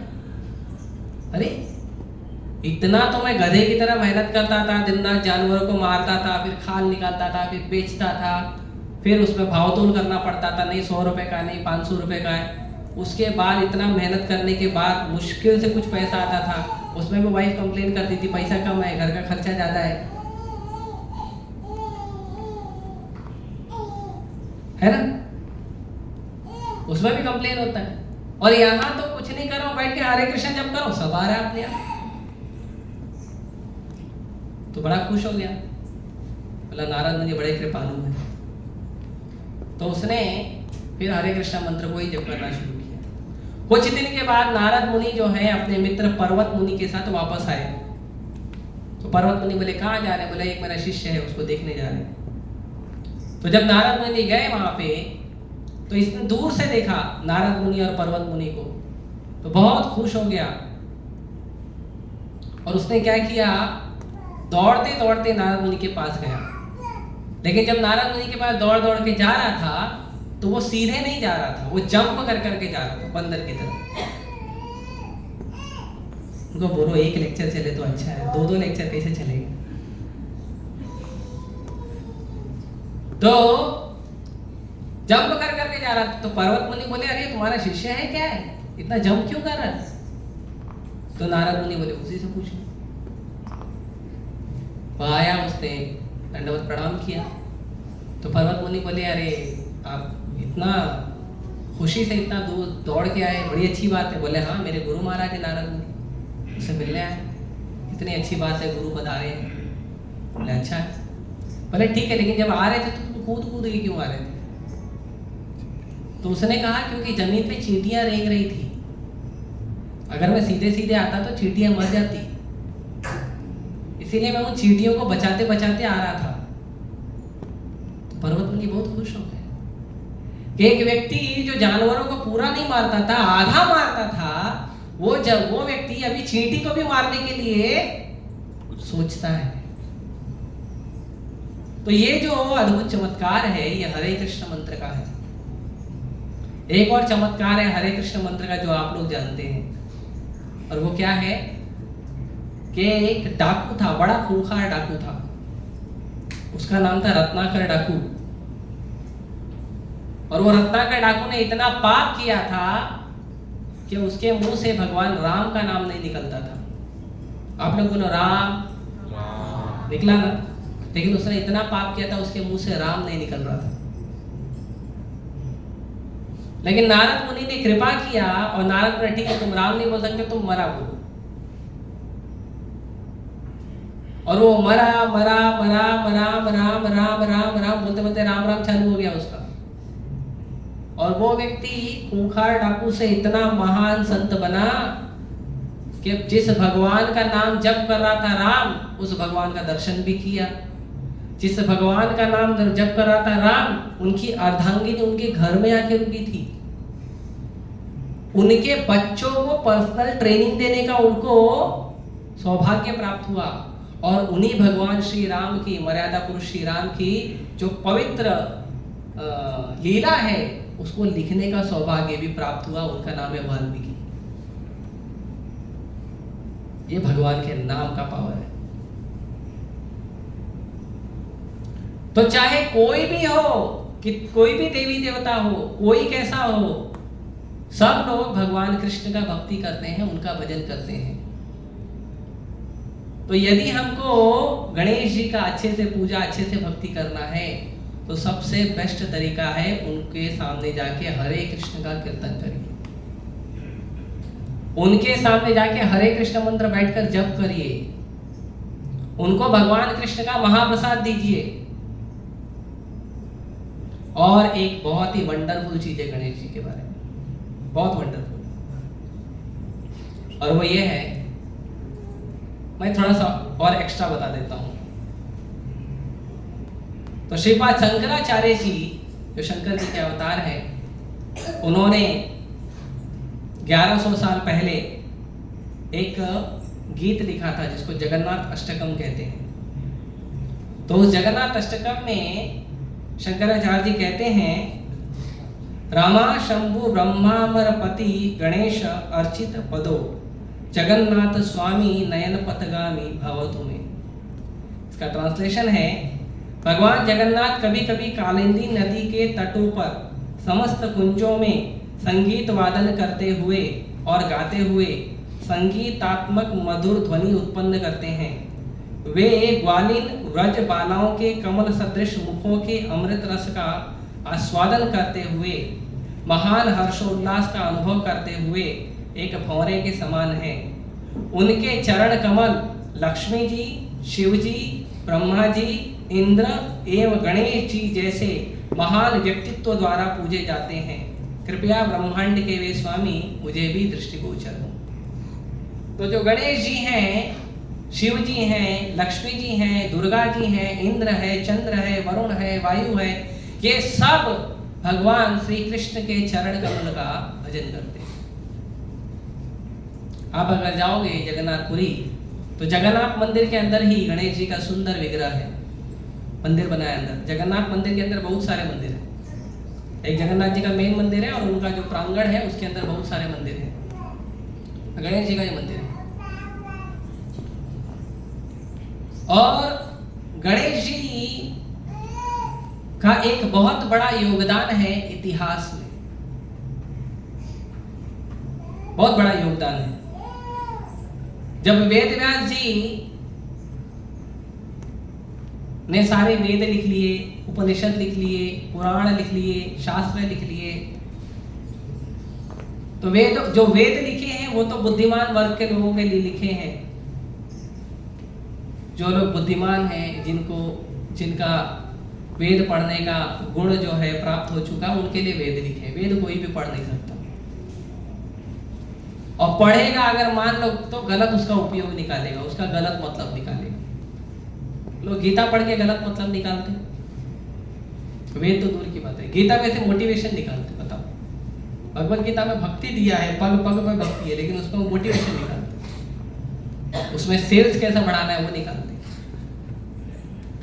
A: अरे इतना तो मैं गधे की तरह मेहनत करता था, दिन रात जानवरों को मारता था, फिर खाल निकालता था, फिर बेचता था, फिर उसमें भावतोल करना पड़ता था, नहीं 100 रुपए का, नहीं 500 रुपए का है। उसके बाद इतना मेहनत करने के बाद मुश्किल से कुछ पैसा आता था, उसमें भी वाइफ कंप्लेन करती थी पैसा कम है, घर का खर्चा ज्यादा है ना, उसमें भी कंप्लेन होता है। और यहाँ तो कुछ नहीं करो, बैठ के हरे कृष्ण जप करो, सब आ रहा है अपने आप। तो बड़ा खुश हो गया, बोला नारद मुनि बड़े कृपालु हैं। तो उसने फिर हरे कृष्ण मंत्र को ही जप करना शुरू किया। कुछ दिन के बाद नारद मुनि जो है अपने मित्र पर्वत मुनि के साथ वापस आए। तो पर्वत मुनि बोले कहाँ जा रहे हैं? बोले एक मेरा शिष्य है, उसको देखने जा रहे हैं। तो जब नारद मुनि गए वहां पे, तो इसने दूर से देखा नारद मुनि और पर्वत मुनि को। तो बहुत खुश हो गया और उसने क्या किया, दौड़ते दौड़ते नारद मुनि के पास गया। लेकिन जब नारद मुनि के पास दौड़ दौड़ के जा रहा था तो वो सीधे नहीं जा रहा था, वो जंप कर करके जा रहा था बंदर की तरह। उनको बोलो एक लेक्चर चले तो अच्छा है, दो दो लेक्चर कैसे चलेगा। तो जंप कर करके जा रहा था। तो पर्वत मुनि बोले अरे तुम्हारा शिष्य है क्या है, इतना जंप क्यों कर रहा है? तो नारद मुनि बोले उसी से पूछो। आया, उसने दंडवत प्रणाम किया। तो पर्वत मुनि बोले अरे आप इतना खुशी से इतना दूर दौड़ के आए, बड़ी अच्छी बात है। बोले हाँ मेरे गुरु महाराज है नारद मुनि, उससे मिलने आए, इतनी अच्छी बात है, गुरु बता रहे हैं। बोले अच्छा है। बोले ठीक है, लेकिन जब आ रहे थे तो तुम कूद कूद के क्यों आ रहे थे? तो उसने कहा क्योंकि जमीन पे चींटियां रेंग रही थी, अगर मैं सीधे सीधे आता तो चींटियां मर जाती, इसीलिए मैं उन चींटियों को बचाते बचाते आ रहा था। तो पर्वत मुनि बहुत खुश हो गए कि एक व्यक्ति जो जानवरों को पूरा नहीं मारता था, आधा मारता था, वो व्यक्ति अभी चींटी को भी मारने के लिए सोचता है। तो ये जो अद्भुत चमत्कार है ये हरे कृष्ण मंत्र का है। एक और चमत्कार है हरे कृष्ण मंत्र का जो आप लोग जानते हैं, और वो क्या है कि एक डाकू था, बड़ा खूंखार डाकू था, उसका नाम था रत्नाकर डाकू। और वो रत्नाकर डाकू ने इतना पाप किया था कि उसके मुंह से भगवान राम का नाम नहीं निकलता था। आप लोग बोलो राम, निकला ना, लेकिन उसने इतना पाप किया था उसके मुंह से राम नहीं निकल रहा था। लेकिन नारद मुनि ने कृपा किया और नारद ने ठीक है तुम राम नहीं बोल सकते, तुम मरा बोलो। और वो मरा मरा मरा मरा मरा मरा मरा मरा बोलते बोलते राम राम चालू हो गया उसका। और वो व्यक्ति खूंखार डाकू से इतना महान संत बना कि जिस भगवान का नाम जप कर रहा था राम, उस भगवान का दर्शन भी किया। जिस भगवान का नाम जप कर रहा था राम, उनकी अर्धांगिनी उनके घर में आके रुकी थी। उनके बच्चों को पर्सनल ट्रेनिंग देने का उनको सौभाग्य प्राप्त हुआ। और उन्हीं भगवान श्री राम की, मर्यादा पुरुष श्री राम की जो पवित्र लीला है उसको लिखने का सौभाग्य भी प्राप्त हुआ। उनका नाम है वाल्मीकि। ये भगवान के नाम का पावर है। तो चाहे कोई भी हो, कि कोई भी देवी देवता हो, कोई कैसा हो, सब लोग भगवान कृष्ण का भक्ति करते हैं, उनका भजन करते हैं। तो यदि हमको गणेश जी का अच्छे से पूजा, अच्छे से भक्ति करना है तो सबसे बेस्ट तरीका है उनके सामने जाके हरे कृष्ण का कीर्तन करिए, उनके सामने जाके हरे कृष्ण मंत्र बैठकर जप करिए, उनको भगवान कृष्ण का महाप्रसाद दीजिए। और एक बहुत ही वंडरफुल चीज है गणेश जी के बारे में, बहुत वंडरफुल, और वो ये है, मैं थोड़ा सा और एक्स्ट्रा बता देता हूं। तो श्रीपाद शंकराचार्य जी जो शंकर जी के अवतार हैं, उन्होंने 1100 साल पहले एक गीत लिखा था जिसको जगन्नाथ अष्टकम कहते हैं। तो उस जगन्नाथ अष्टकम में शंकराचार्य जी कहते हैं, रामा शंभु ब्रह्मामरपति गणेश अर्चित पदो जगन्नाथ स्वामी नयन पथगामी भवतु में। इसका ट्रांसलेशन है, भगवान जगन्नाथ कभी कभी कालिंदी नदी के तटों पर समस्त कुंजों में संगीत वादन करते हुए और गाते हुए संगीतात्मक मधुर ध्वनि उत्पन्न करते हैं। वे ग्वालिन व्रज बालाओं के कमल सदृश मुखों के अमृत रस का आस्वादन करते हुए महान हर्षोल्लास का अनुभव करते हुए एक भंवरे के समान है। उनके चरण कमल लक्ष्मी जी, शिव जी, ब्रह्मा जी, इंद्र एवं गणेश जी जैसे महान व्यक्तित्व द्वारा पूजे जाते हैं। कृपया ब्रह्मांड के वे स्वामी मुझे भी दृष्टिगोचर हो। तो जो गणेश जी हैं, शिव जी हैं, लक्ष्मी जी हैं, दुर्गा जी हैं, इंद्र है, चंद्र है, वरुण है, वायु है, ये सब भगवान श्री कृष्ण के चरण कमल का भजन करते हैं। आप अगर जाओगे जगन्नाथपुरी तो जगन्नाथ मंदिर के अंदर ही गणेश जी का सुंदर विग्रह है, मंदिर बनाया अंदर। जगन्नाथ मंदिर के अंदर बहुत सारे मंदिर हैं। एक जगन्नाथ जी का मेन मंदिर है और उनका जो प्रांगण है उसके अंदर बहुत सारे मंदिर हैं। गणेश जी का ये मंदिर है। और गणेश जी का एक बहुत बड़ा योगदान है इतिहास में, बहुत बड़ा योगदान है। जब वेद व्यास जी ने सारे वेद लिख लिए, उपनिषद लिख लिए, पुराण लिख लिए, शास्त्र लिख लिए, तो जो वेद लिखे हैं वो तो बुद्धिमान वर्ग के लोगों के लिए लिखे हैं। जो लोग बुद्धिमान हैं, जिनका वेद पढ़ने का गुण जो है प्राप्त हो चुका, उनके लिए वेद लिखे। वेद कोई भी पढ़ नहीं सकता, और पढ़ेगा अगर मान लो तो गलत उसका उपयोग निकालेगा, उसका गलत मतलब निकालेगा। लोग गीता पढ़ के गलत मतलब निकालते, वेद तो दूर की बात है। गीता में से मोटिवेशन निकालते। बताओ, भगवत गीता में भक्ति दिया है, पग पग में भक्ति है, लेकिन उसमें मोटिवेशन निकालते, उसमें सेल्स कैसा बढ़ाना है वो निकालते,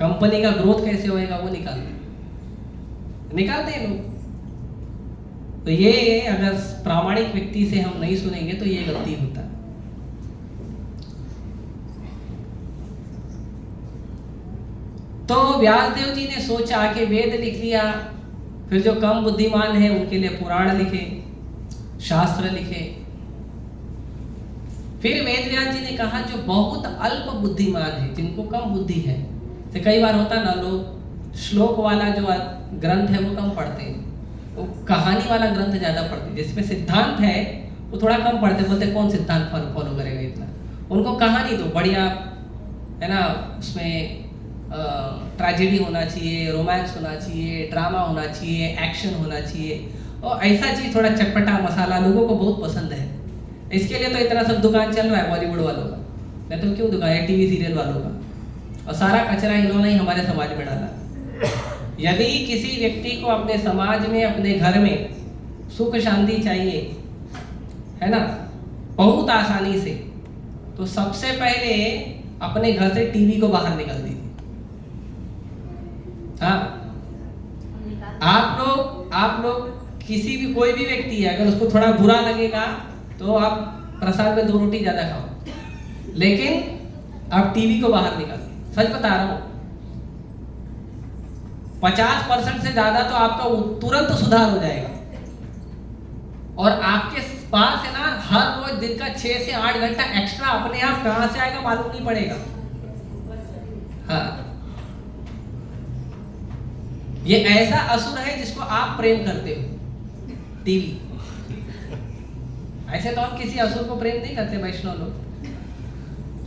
A: कंपनी का ग्रोथ कैसे होएगा वो निकालते हैं लोग। तो ये अगर प्रामाणिक व्यक्ति से हम नहीं सुनेंगे तो ये गलती होता है। तो व्यासदेव जी ने सोचा कि वेद लिख लिया, फिर जो कम बुद्धिमान है उनके लिए पुराण लिखे, शास्त्र लिखे। फिर वेद व्यास जी ने कहा जो बहुत अल्प बुद्धिमान है, जिनको कम बुद्धि है, तो कई बार होता ना, लोग श्लोक वाला जो ग्रंथ है वो कम पढ़ते हैं, वो कहानी वाला ग्रंथ ज्यादा पढ़ते हैं। जिसमें सिद्धांत है वो थोड़ा कम पढ़ते, बोलते कौन सिद्धांत फॉलो करेगा इतना। उनको कहानी दो बढ़िया है ना, उसमें ट्रेजेडी होना चाहिए, रोमांस होना चाहिए, ड्रामा होना चाहिए, एक्शन होना चाहिए, और ऐसा चीज थोड़ा चटपटा मसाला लोगों को बहुत पसंद है। इसके लिए तो इतना सब दुकान चल रहा है बॉलीवुड वालों का, नहीं तो क्यों दुकान है टीवी सीरियल वालों का, और सारा कचरा इन्होंने ही हमारे समाज में डाला। यदि किसी व्यक्ति को अपने समाज में, अपने घर में सुख शांति चाहिए है ना, बहुत आसानी से, तो सबसे पहले अपने घर से टीवी को बाहर निकाल दीजिए। हाँ, आप लोग किसी भी, कोई भी व्यक्ति है, अगर उसको थोड़ा बुरा लगेगा तो आप प्रसाद में 2 रोटी ज्यादा खाओ, लेकिन आप टीवी को बाहर निकाल दीजिए। सच बता रहा हूं, 50% से ज्यादा तो आपका तुरंत सुधार हो जाएगा। और आपके पास है ना, हर रोज दिन का 6 से 8 घंटा एक्स्ट्रा अपने आप कहां से आएगा मालूम नहीं पड़ेगा। हाँ, ये ऐसा असुर है जिसको आप प्रेम करते हो, टीवी। ऐसे तो हम किसी असुर को प्रेम नहीं करते वैष्णव लोग,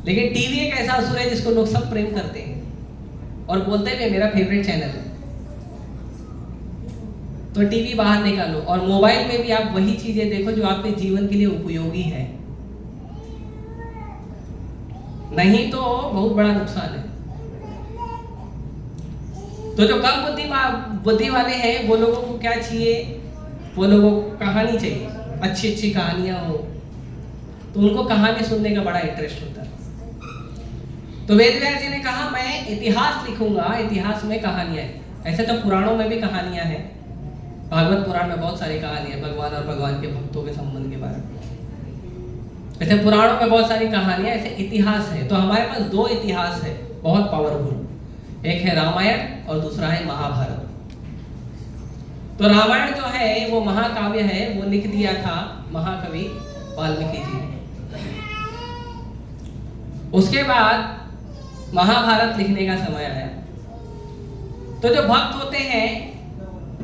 A: लेकिन टीवी एक ऐसा असुर है जिसको लोग सब प्रेम करते हैं और बोलते हैं मेरा फेवरेट चैनल है। तो टीवी बाहर निकालो, और मोबाइल में भी आप वही चीजें देखो जो आपके जीवन के लिए उपयोगी है, नहीं तो बहुत बड़ा नुकसान है। तो जो कम बुद्धि वाले हैं वो लोगों को क्या चाहिए, वो लोगों को कहानी चाहिए, अच्छी अच्छी कहानियां हो, तो उनको कहानी सुनने का बड़ा इंटरेस्ट होता है। तो वेद व्यास जी ने कहा मैं इतिहास लिखूंगा, इतिहास में कहानियां हैं। ऐसे तो पुराणों में भी कहानियां हैं, भागवत पुराण में बहुत सारी कहानियां भगवान और भगवान के भक्तों के संबंध के बारे में। ऐसे पुराणों में बहुत सारी कहानियां, ऐसे इतिहास है। तो हमारे पास 2 इतिहास है बहुत पावरफुल, एक है रामायण और दूसरा है महाभारत। तो रामायण जो है वो महाकाव्य है, वो लिख दिया था महाकवि वाल्मीकि जी ने। उसके बाद महाभारत लिखने का समय आया। तो जो भक्त होते हैं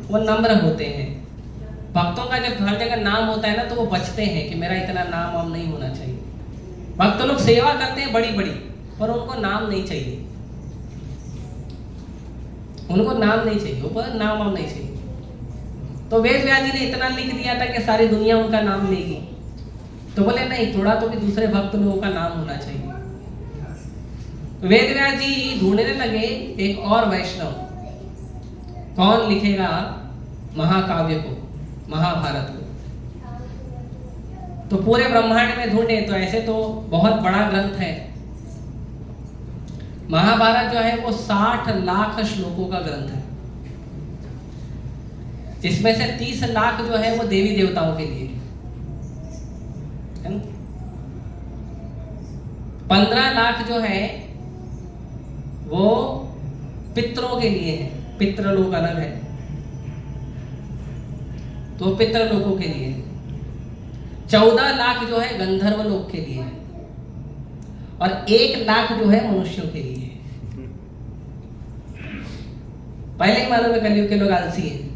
A: वो नम्र होते हैं। भक्तों का जब हर जगह नाम होता है ना तो वो बचते हैं कि मेरा इतना नाम वाम नहीं होना चाहिए। भक्त लोग सेवा करते हैं बड़ी बड़ी, पर उनको नाम नहीं चाहिए, उनको नाम नहीं चाहिए, ऊपर नाम वाम नहीं चाहिए। तो वेद व्यास जी ने इतना लिख दिया था कि सारी दुनिया उनका नाम लेगी, तो बोले नहीं, थोड़ा तो भी दूसरे भक्त लोगों का नाम होना चाहिए। तो वेद व्यास जी ढूंढने लगे एक और वैष्णव, कौन लिखेगा महाकाव्य को, महाभारत को। तो पूरे ब्रह्मांड में ढूंढे तो ऐसे तो बहुत बड़ा ग्रंथ है। महाभारत जो है वो 60 लाख श्लोकों का ग्रंथ है। इसमें से 30 लाख जो है वो देवी देवताओं के लिए है ना। 15 लाख जो है वो पितरों के लिए है। पितृलोक अलग है, तो पितृलोकों के लिए। 14 लाख जो है गंधर्व लोक के लिए और 1 लाख जो है मनुष्यों के लिए। पहले ही मालूम है कलयुग के लोग आलसी हैं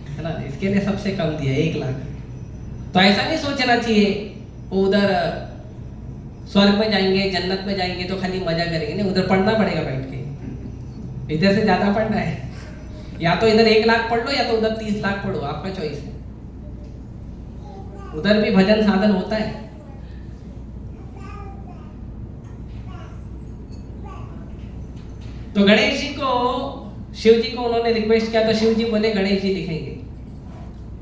A: है ना, इसके लिए सबसे कम दिया 1 लाख। तो ऐसा नहीं सोचना चाहिए उधर स्वर्ग में जाएंगे, जन्नत में जाएंगे तो खाली मजा करेंगे, नहीं, उधर पढ़ना पड़ेगा बैठ के। इधर से ज्यादा पढ़ना है, या तो इधर 1 लाख पढ़ लो या तो उधर 30 लाख पढ़ो, आपका चॉइस है। उधर भी भजन साधन होता है। तो गणेश जी को, शिव जी को उन्होंने रिक्वेस्ट किया तो शिव जी बोले गणेश जी लिखेंगे।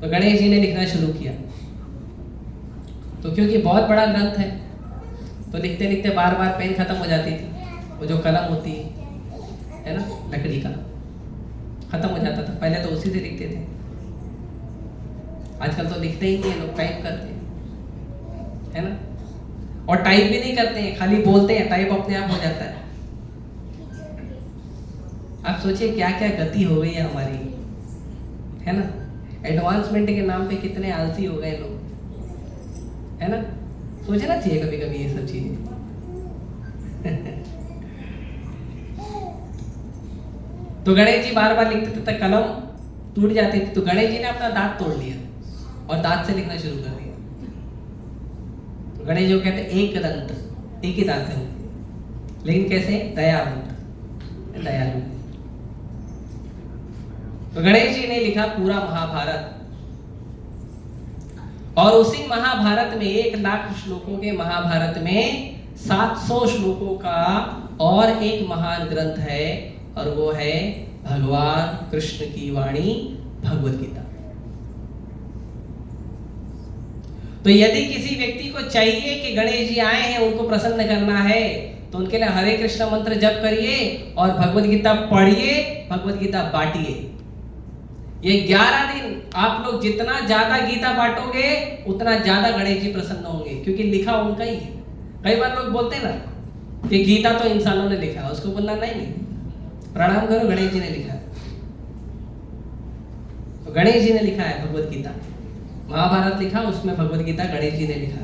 A: तो गणेश जी ने लिखना शुरू किया। तो क्योंकि बहुत बड़ा ग्रंथ है तो लिखते लिखते बार बार पेन खत्म हो जाती थी, वो जो कलम होती है ना लकड़ी का, खत्म हो जाता था। पहले तो उसी से लिखते थे, आजकल तो लिखते ही नहीं है, लोग टाइप करते हैं है ना। और टाइप भी नहीं करते हैं, खाली बोलते हैं, टाइप अपने आप हो जाता है। आप सोचिए क्या क्या गति हो गई है हमारी, है ना। एडवांसमेंट के नाम पे कितने आलसी हो गए लोग, है ना। सोचना चाहिए कभी कभी ये सब चीजें तो गणेश जी बार बार लिखते थे तो कलम टूट जाती थी। तो गणेश जी ने अपना दांत तोड़ लिया और दांत से लिखना शुरू कर दिया। तो गणेश जी को कहते एक दंत, एक ही दांत है, लेकिन कैसे, दयावंत, दयालु। तो गणेश जी ने लिखा पूरा महाभारत, और उसी महाभारत में 1 लाख श्लोकों के महाभारत में 700 श्लोकों का और एक महान ग्रंथ है, और वो है भगवान कृष्ण की वाणी भगवत गीता। तो यदि किसी व्यक्ति को चाहिए कि गणेश जी आए हैं, उनको प्रसन्न करना है, तो उनके लिए हरे कृष्ण मंत्र जप करिए और भगवत गीता पढ़िए, भगवत गीता बांटिए। ये 11 दिन आप लोग जितना ज्यादा गीता बांटोगे उतना ज्यादा गणेश जी प्रसन्न होंगे, क्योंकि लिखा उनका ही है। कई बार लोग बोलते हैं ना कि गीता तो इंसानों ने लिखा, उसको बोलना नहीं, प्रणाम करो, गणेश जी ने लिखा। तो गणेश जी ने लिखा है भगवत गीता। महाभारत लिखा, उसमें भगवत गीता गणेश जी ने लिखा।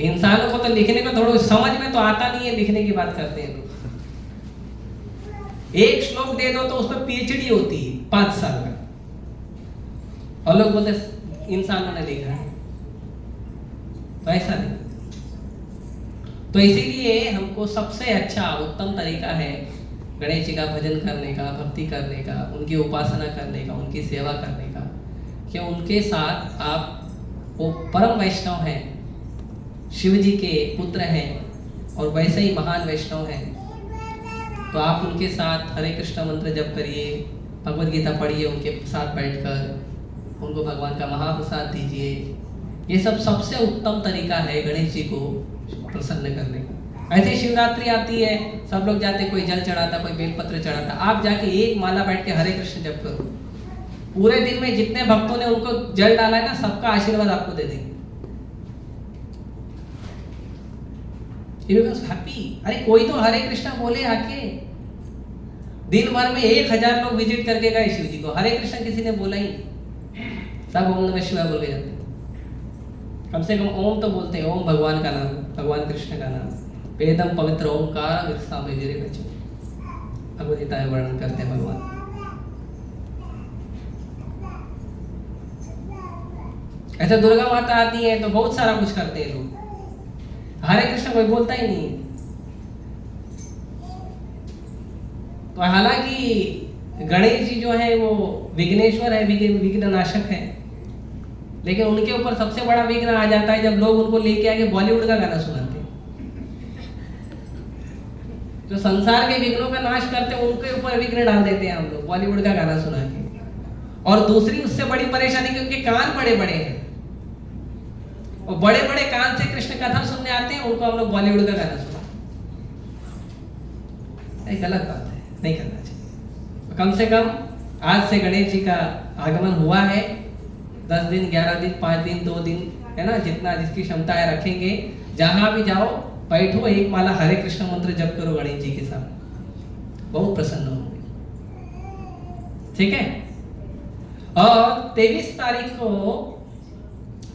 A: इंसानों को तो लिखने को थोड़ा समझ में तो आता नहीं है, लिखने की बात करते हैं लोग। एक श्लोक दे दो तो उसमें पीएचडी होती है 5 साल का, और लोग बोलते इंसानों ने लिखा है। तो ऐसा नहीं। तो इसीलिए हमको सबसे अच्छा उत्तम तरीका है गणेश जी का भजन करने का, भक्ति करने का, उनकी उपासना करने का, उनकी सेवा करने का, कि उनके साथ आप, वो परम वैष्णव हैं, शिव जी के पुत्र हैं और वैसे ही महान वैष्णव हैं। तो आप उनके साथ हरे कृष्ण मंत्र जप करिए, भगवत गीता पढ़िए, उनके साथ बैठकर उनको भगवान का महाप्रसाद दीजिए। ये सब सबसे उत्तम तरीका है गणेश जी को प्रसन्न करने का। ऐसे शिवरात्रि आती है, सब लोग जाते, कोई जल चढ़ाता, कोई बेलपत्र चढ़ाता, आप जाके एक माला बैठ के हरे कृष्ण जप करो। पूरे दिन में जितने भक्तों ने उनको जल डाला है ना, सबका आशीर्वाद आपको दे देंगे। हैप्पी। अरे कोई तो हरे कृष्णा बोले आके। दिन भर में 1000 लोग विजिट करके गए शिव जी को, हरे कृष्णा किसी ने बोला ही नहीं। सब ओम नमः शिवाय बोल के जाते। कम से कम ओम तो बोलते हैं, ओम भगवान का नाम, भगवान कृष्ण का नाम, वेदम पवित्र ओमकार विरसा में गिरे बच्चों, भगवत गीता में वर्णन करते हैं भगवान। ऐसे दुर्गा माता आती है तो बहुत सारा कुछ करते हैं लोग, हरे कृष्ण कोई बोलता ही नहीं। तो हालांकि गणेश जी जो है वो विघ्नेश्वर है, विघ्न नाशक है, लेकिन उनके ऊपर सबसे बड़ा विघ्न आ जाता है जब लोग उनको लेके आके बॉलीवुड का गाना सुनाते हैं। जो संसार के विघ्नों का नाश करते हैं उनके ऊपर विघ्न डाल देते हैं हम लोग बॉलीवुड का गाना सुना के। और दूसरी उससे बड़ी परेशानी कि उनके कान बड़े बड़े हैं, और बड़े बड़े कान से कृष्ण कथा सुनने आते हैं, उनको हम लोग बॉलीवुड का गाना सुना। गलत बात है, नहीं करना चाहिए। कम से कम आज से गणेश जी का आगमन हुआ है, 10 दिन 11 दिन 5 दिन 2 दिन है ना, जितना जिसकी क्षमता है रखेंगे। जहां भी जाओ बैठो, एक माला हरे कृष्ण मंत्र जप करो गणेश जी के साथ, बहुत प्रसन्न होंगे। ठीक है। और 23 तारीख को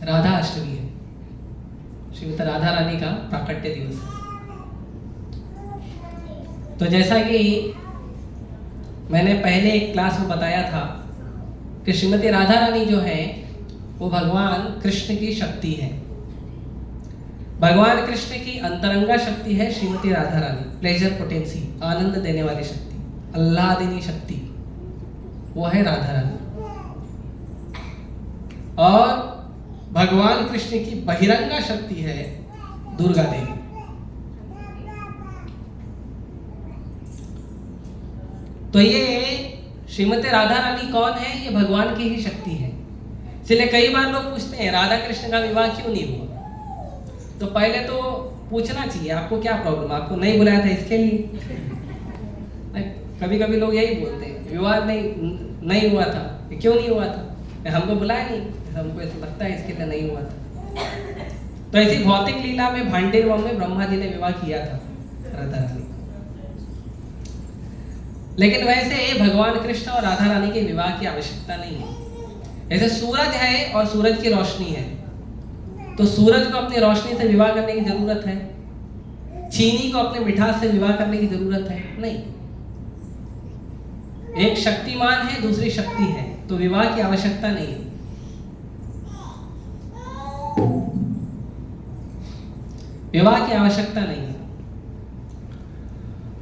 A: राधा अष्टमी है, श्रीमती राधा रानी का प्राकट्य दिवस है। तो जैसा कि मैंने पहले एक क्लास में बताया था कि श्रीमती राधा रानी जो है वो भगवान कृष्ण की शक्ति है। भगवान कृष्ण की अंतरंगा शक्ति है श्रीमती राधा रानी, प्लेजर पोटेंसी, आनंद देने वाली शक्ति, आह्लादिनी शक्ति, वो है राधा रानी। और भगवान कृष्ण की बहिरंगा शक्ति है दुर्गा देवी। तो ये श्रीमती राधा रानी कौन है? ये भगवान की ही शक्ति है। इसलिए कई बार लोग पूछते हैं राधा कृष्ण का विवाह क्यों नहीं हुआ? तो पहले तो पूछना चाहिए आपको क्या प्रॉब्लम, आपको नहीं बुलाया था इसके लिए। कभी कभी लोग यही बोलते हैं विवाह नहीं हुआ था, क्यों नहीं हुआ था? हमको बुलाया नहीं, हमको ऐसा लगता है इसके लिए नहीं हुआ था। तो ऐसी भौतिक लीला में भांडेरवम में ब्रह्मा जी ने विवाह किया था राधा रानी। लेकिन वैसे भगवान कृष्ण और राधा रानी के विवाह की आवश्यकता नहीं है। जैसे सूरज है और सूरज की रोशनी है, तो सूरज को अपनी रोशनी से विवाह करने की जरूरत है? चीनी को अपने मिठास से विवाह करने की जरूरत है? नहीं। एक शक्तिमान है, दूसरी शक्ति है, तो विवाह की आवश्यकता नहीं है। विवाह की आवश्यकता नहीं है।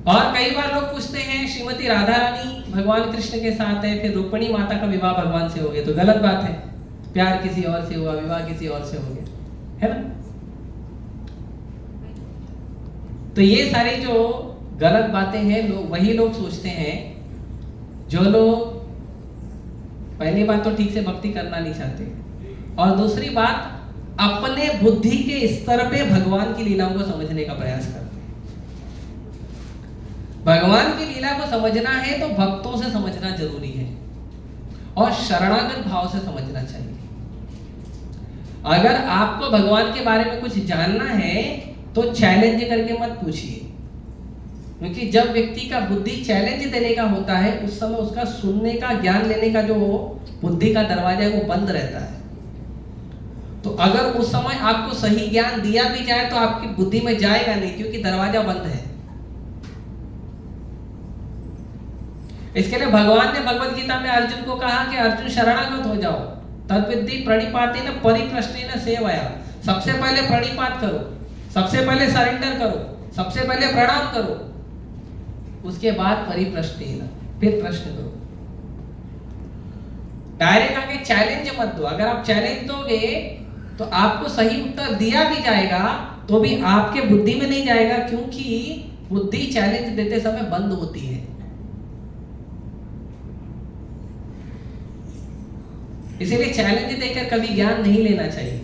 A: और कई बार लोग पूछते हैं श्रीमती राधा रानी भगवान कृष्ण के साथ है, फिर रुक्मिणी माता का विवाह भगवान से हो गया, तो गलत बात है। प्यार किसी और से हुआ, विवाह किसी और से हो गया, है ना? तो ये सारी जो गलत बातें हैं, लोग वही लोग सोचते हैं जो लोग पहली बात तो ठीक से भक्ति करना नहीं चाहते, और दूसरी बात अपने बुद्धि के स्तर पे भगवान की लीलाओं को समझने का प्रयास करते हैं। भगवान की लीला को समझना है तो भक्तों से समझना जरूरी है और शरणागत भाव से समझना चाहिए। अगर आपको भगवान के बारे में कुछ जानना है तो चैलेंज करके मत पूछिए, क्योंकि जब व्यक्ति का बुद्धि चैलेंज देने का होता है उस समय उसका सुनने का, ज्ञान लेने का जो बुद्धि का दरवाजा है वो बंद रहता है। तो अगर उस समय आपको सही ज्ञान दिया भी जाए तो आपकी बुद्धि में जाएगा नहीं, क्योंकि दरवाजा बंद है। इसके लिए भगवान ने भगवत गीता में अर्जुन को कहा कि अर्जुन शरणागत हो जाओ, तद्विद्धि प्रणिपातेन परिप्रश्नेन सेवया। सबसे पहले प्रणिपात करो, सबसे पहले सरेंडर करो, सबसे पहले प्रणाम करो, उसके बाद परिप्रश्नेन, फिर प्रश्न करो। डायरेक्ट आके चैलेंज मत दो। अगर आप चैलेंज दोगे तो आपको सही उत्तर दिया भी जाएगा तो भी आपके बुद्धि में नहीं जाएगा, क्योंकि बुद्धि चैलेंज देते समय बंद होती है। इसीलिए चैलेंज देकर कभी ज्ञान नहीं लेना चाहिए।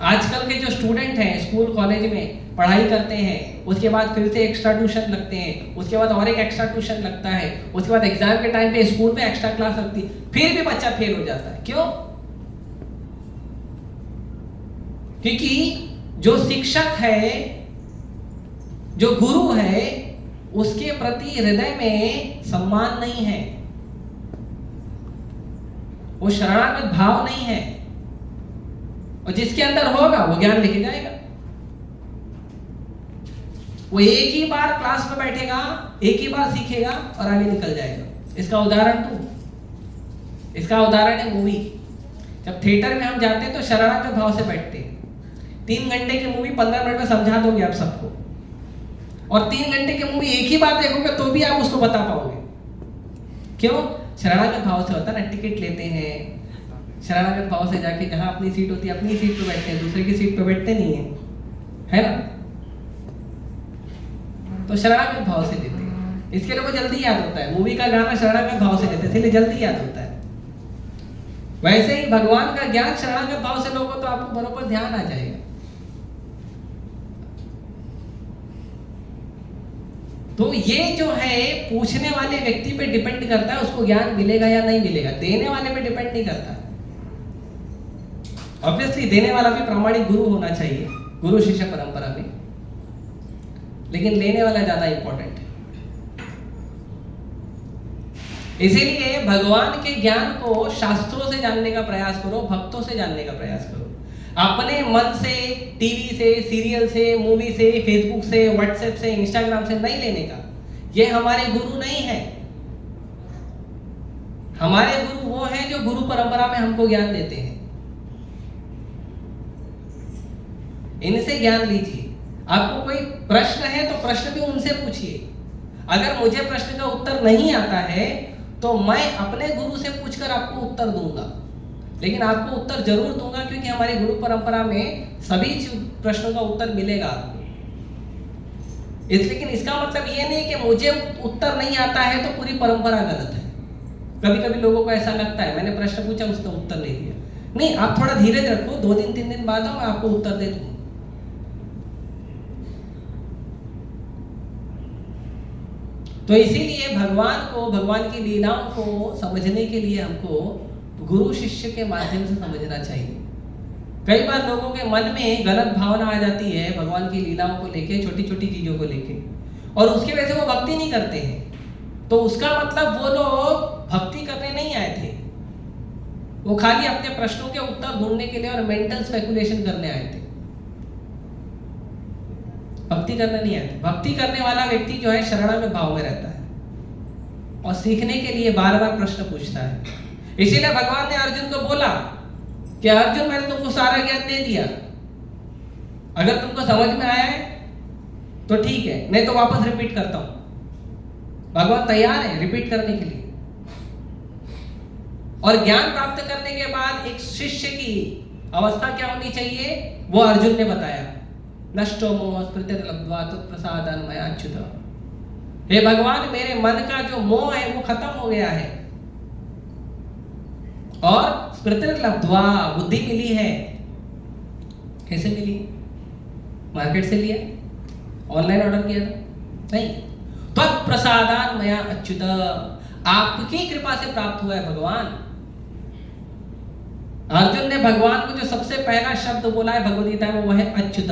A: आजकल के जो स्टूडेंट हैं स्कूल कॉलेज में पढ़ाई करते हैं, उसके बाद फिर से एक्स्ट्रा ट्यूशन लगते हैं, उसके बाद और एक एक्स्ट्रा ट्यूशन लगता है, उसके बाद एग्जाम के टाइम पे स्कूल में एक्स्ट्रा क्लास लगती है, फिर भी बच्चा फेल हो जाता है। क्यों? क्योंकि जो शिक्षक है, जो गुरु है, उसके प्रति हृदय में सम्मान नहीं है, वो शरणागत भाव नहीं है, और जिसके अंदर होगा वो ज्ञान लेके जाएगा। वो एक ही बार क्लास में बैठेगा, एक ही बार सीखेगा और आगे निकल जाएगा। इसका उदाहरण है मूवी। जब थिएटर में हम जाते हैं तो शरणागत भाव से बैठते हैं। 3 घंटे की मूवी 15 मिनट में समझा दोगे आप सबको, और 3 घंटे की मूवी एक ही बार देखोगे तो भी आप उसको बता पाओगे। क्यों? शरणागत भाव से होता है ना। टिकट लेते हैं, शरणागत भाव से जाके जहां अपनी सीट होती है अपनी सीट पे बैठते हैं, दूसरे की सीट पे बैठते नहीं है, है ना? तो शरणागत भाव से देते हैं, इसके लिए वो जल्दी याद होता है। मूवी का गाना शरणागत भाव से देते हैं, इसलिए जल्दी याद होता है। वैसे ही भगवान का ज्ञान शरणागत भाव से लोगों तो आपको बरोबर ध्यान आ जाएगा। तो ये जो है पूछने वाले व्यक्ति पे डिपेंड करता है उसको ज्ञान मिलेगा या नहीं मिलेगा, देने वाले पे डिपेंड नहीं करता। ऑब्वियसली देने वाला भी प्रामाणिक गुरु होना चाहिए, गुरु शिष्य परंपरा में, लेकिन लेने वाला ज्यादा इंपॉर्टेंट है। इसीलिए भगवान के ज्ञान को शास्त्रों से जानने का प्रयास करो, भक्तों से जानने का प्रयास करो। अपने मन से, टीवी से, सीरियल से, मूवी से, फेसबुक से, व्हाट्सएप से, इंस्टाग्राम से नहीं लेने का। ये हमारे गुरु नहीं है। हमारे गुरु वो हैं जो गुरु परंपरा में हमको ज्ञान देते हैं। इनसे ज्ञान लीजिए। आपको कोई प्रश्न है तो प्रश्न भी उनसे पूछिए। अगर मुझे प्रश्न का उत्तर नहीं आता है तो मैं अपने गुरु से पूछकर आपको उत्तर दूंगा, लेकिन आपको उत्तर जरूर दूंगा, क्योंकि हमारी गुरु परंपरा में सभी प्रश्नों का उत्तर मिलेगा आपको। लेकिन इसका मतलब ये नहीं कि मुझे उत्तर नहीं आता है तो पूरी परंपरा गलत है। कभी कभी लोगों को ऐसा लगता है, मैंने प्रश्न पूछा उसने उत्तर नहीं दिया। नहीं, आप थोड़ा धीरज रखो, 2 दिन 3 दिन बाद मैं आपको उत्तर दे दूंगा। तो इसीलिए भगवान को, भगवान की लीलाओं को समझने के लिए हमको गुरु शिष्य के माध्यम से समझना चाहिए। कई बार लोगों के मन में गलत भावना आ जाती है भगवान की लीलाओं को लेके, छोटी छोटी चीजों को लेके, और उसके वजह से वो भक्ति नहीं करते हैं। तो उसका मतलब वो लोग भक्ति करने नहीं आए थे, वो खाली अपने प्रश्नों के उत्तर ढूंढने के लिए और मेंटल स्पेकुलेशन करने आए थे, भक्ति करने नहीं आए थे। भक्ति करने वाला व्यक्ति जो है शरणागत भाव में रहता है और सीखने के लिए बार बार प्रश्न पूछता है। इसीलिए भगवान ने अर्जुन को बोला कि अर्जुन, मैंने तुमको सारा ज्ञान दे दिया, अगर तुमको समझ में आया है तो ठीक है, नहीं तो वापस रिपीट करता हूं। भगवान तैयार है रिपीट करने के लिए। और ज्ञान प्राप्त करने के बाद एक शिष्य की अवस्था क्या होनी चाहिए वो अर्जुन ने बताया। नष्टो मोह स्मृतिर्लब्ध्वा तत्प्रसादान् मया अच्युत। हे भगवान, मेरे मन का जो मोह है वो खत्म हो गया है, और स्मृतिर्लब्ध्वा, बुद्धि मिली है। कैसे मिली? मार्केट से लिया? ऑनलाइन ऑर्डर किया था? नहीं, तत्प्रसादान् मया अच्युत, आपकी कृपा से प्राप्त हुआ है भगवान। अर्जुन ने भगवान को जो सबसे पहला शब्द बोला है भगवद गीता में वो है अच्युत,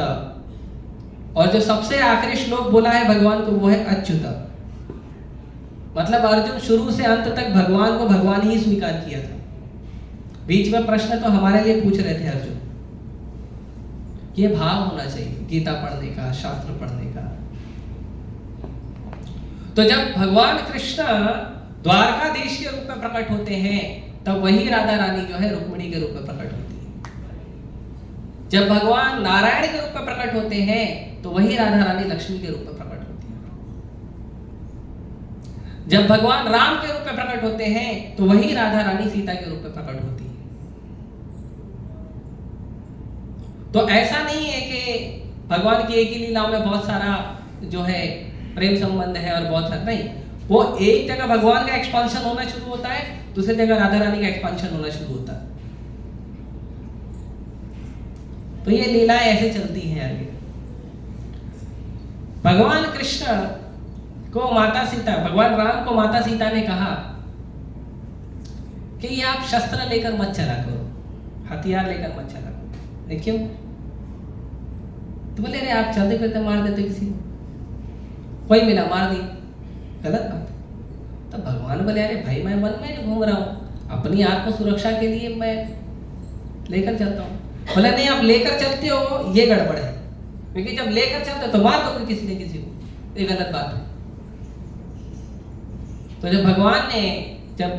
A: और जो सबसे आखिरी श्लोक बोला है भगवान को वो है अच्युत। मतलब अर्जुन शुरू से अंत तक भगवान को भगवान ही स्वीकार किया था। बीच में प्रश्न तो हमारे लिए पूछ रहे थे अर्जुन। ये भाव होना चाहिए गीता पढ़ने का, शास्त्र पढ़ने का। तो जब भगवान कृष्ण द्वारकाधीश के रूप में प्रकट होते हैं तब वही राधा रानी जो है रुक्मिणी के रूप में प्रकट होती है। जब भगवान नारायण के रूप में प्रकट होते हैं तो वही राधा रानी लक्ष्मी के रूप में प्रकट होती है। जब भगवान राम के रूप में प्रकट होते हैं तो वही राधा रानी सीता के रूप में प्रकट होती है। तो ऐसा नहीं है कि भगवान की एक ही लीलाओं में बहुत सारा जो है प्रेम संबंध है और बहुत सारा नहीं। वो एक जगह भगवान का एक्सपांशन होना शुरू होता है, दूसरी जगह राधा रानी का एक्सपांशन होना शुरू होता है। तो ये लीलाएं ऐसे चलती हैं आगे। भगवान कृष्ण को माता सीता, भगवान राम को माता सीता ने कहा कि ये आप शस्त्र लेकर मत चला करो, हथियार लेकर मत चला करो। क्यों? तो बोले अरे आप चलते फिरते मार देते किसी को, कोई मिला मार दी, गलत बात। तो भगवान बोले अरे भाई मैं वन में घूम रहा हूँ, अपनी आत्म सुरक्षा के लिए मैं लेकर चलता हूँ। बोले नहीं, आप लेकर चलते हो ये गड़बड़ है, क्योंकि जब लेकर चलते हो तो मार दो किसी ने किसी को, ये गलत बात है। तो जब भगवान ने, जब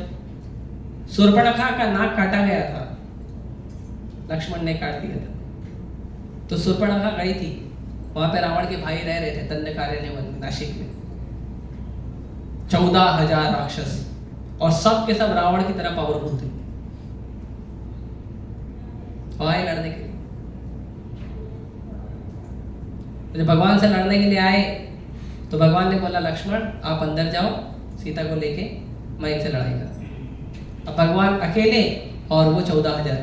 A: शूर्पणखा का नाक काटा गया था, लक्ष्मण ने काट दिया था, तो शूर्पणखा गई थी, वहां पे रावण के भाई रह रहे थे दंडकारण्य वन में, नासिक में 14,000 राक्षस, और सब के सब रावण की तरह पावरफुल थे, आए लड़ने के लिए। जब भगवान से लड़ने के लिए आए तो भगवान ने बोला लक्ष्मण आप अंदर जाओ सीता को लेके, मैं इनसे लड़ाई करूं। अब भगवान अकेले और वो 14,000।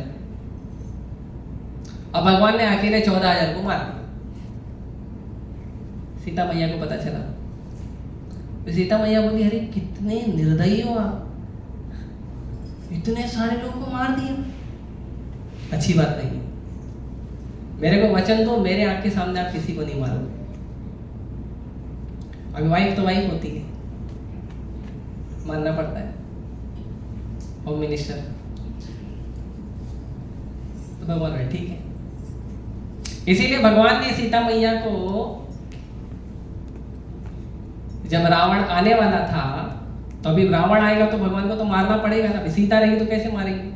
A: अब भगवान ने अकेले 14,000 को मार दिया। सीता मैया को पता चला तो सीता मैया बोली, अरे कितने निर्दयी हो आप, इतने सारे लोगों को मार दिया, अच्छी बात नहीं। मेरे को वचन दो, मेरे आंख के सामने आप किसी को नहीं मारोगे। अभी वाइफ तो वाइफ होती है, मानना पड़ता है, होम मिनिस्टर तो भगवान है, ठीक है। इसीलिए भगवान ने सीता मैया को, जब रावण आने वाला था तो अभी रावण आएगा तो भगवान को तो मारना पड़ेगा ना, सीता रहेगी तो कैसे मारेंगे।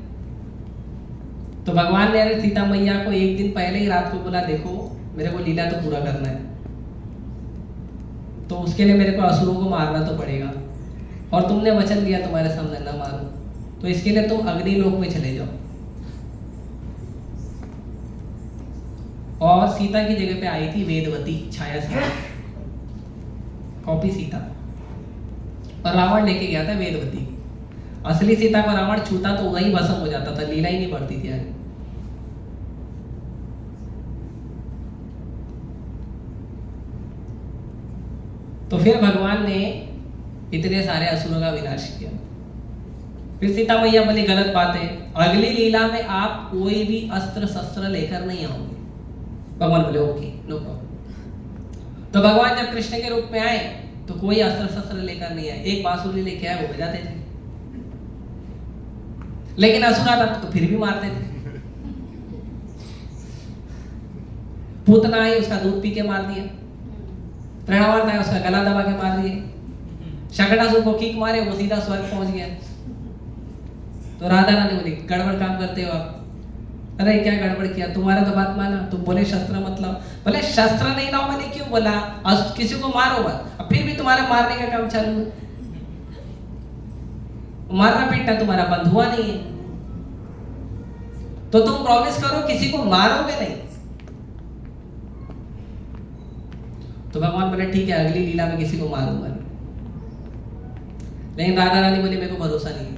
A: तो भगवान ने अरे सीता मैया को एक दिन पहले ही रात को बोला, देखो मेरे को लीला तो पूरा करना है, तो उसके लिए मेरे को असुरों को मारना तो पड़ेगा, और तुमने वचन दिया तुम्हारे सामने न मारो, तो इसके लिए तुम अग्निलोक में चले जाओ। और सीता की जगह पे आई थी वेदवती, छाया सीता, कॉपी सीता, और रावण लेके गया था वेदवती। असली सीता को रावण छूता तो वही भस्म हो जाता था, लीला ही नहीं बढ़ती थी आगे। तो फिर भगवान ने इतने सारे असुरों का विनाश किया। फिर सीता मैया बोली, गलत बात है, अगली लीला में आप कोई भी अस्त्र शस्त्र लेकर नहीं आओगे। भगवान बोले ओके, नो प्रॉब्लम। तो भगवान जब कृष्ण के रूप में आए तो कोई अस्त्र शस्त्र लेकर नहीं आए, एक बांसुरी लेके आए, वो बजाते थे, लेकिन असुर आता तो फिर भी मारते थे। पूतना आई, उसका दूध पी के मार दिया। तृणावर्त आया, उसका गला दबा के मार दिए। शकटासुर को किक मारे, वो सीधा स्वर्ग पहुंच गया। तो राधा रानी बोली, गड़बड़ काम करते हो आप। अरे क्या गड़बड़ किया, तुम्हारा तो बात माना, तुम बोले शस्त्र मत लाओ। बोले शस्त्र नहीं लाओ, मैंने क्यों बोला, किसी को मारो मत, अब फिर भी तुम्हारा मारने का काम चालू है। मारना पीटना तुम्हारा बंद हुआ नहीं है, तो तुम प्रॉमिस करो किसी को मारोगे नहीं। तो भगवान बोले ठीक है, अगली लीला में किसी को मारूंगा नहीं। लेकिन राधा रानी बोली, मेरे को भरोसा नहीं है,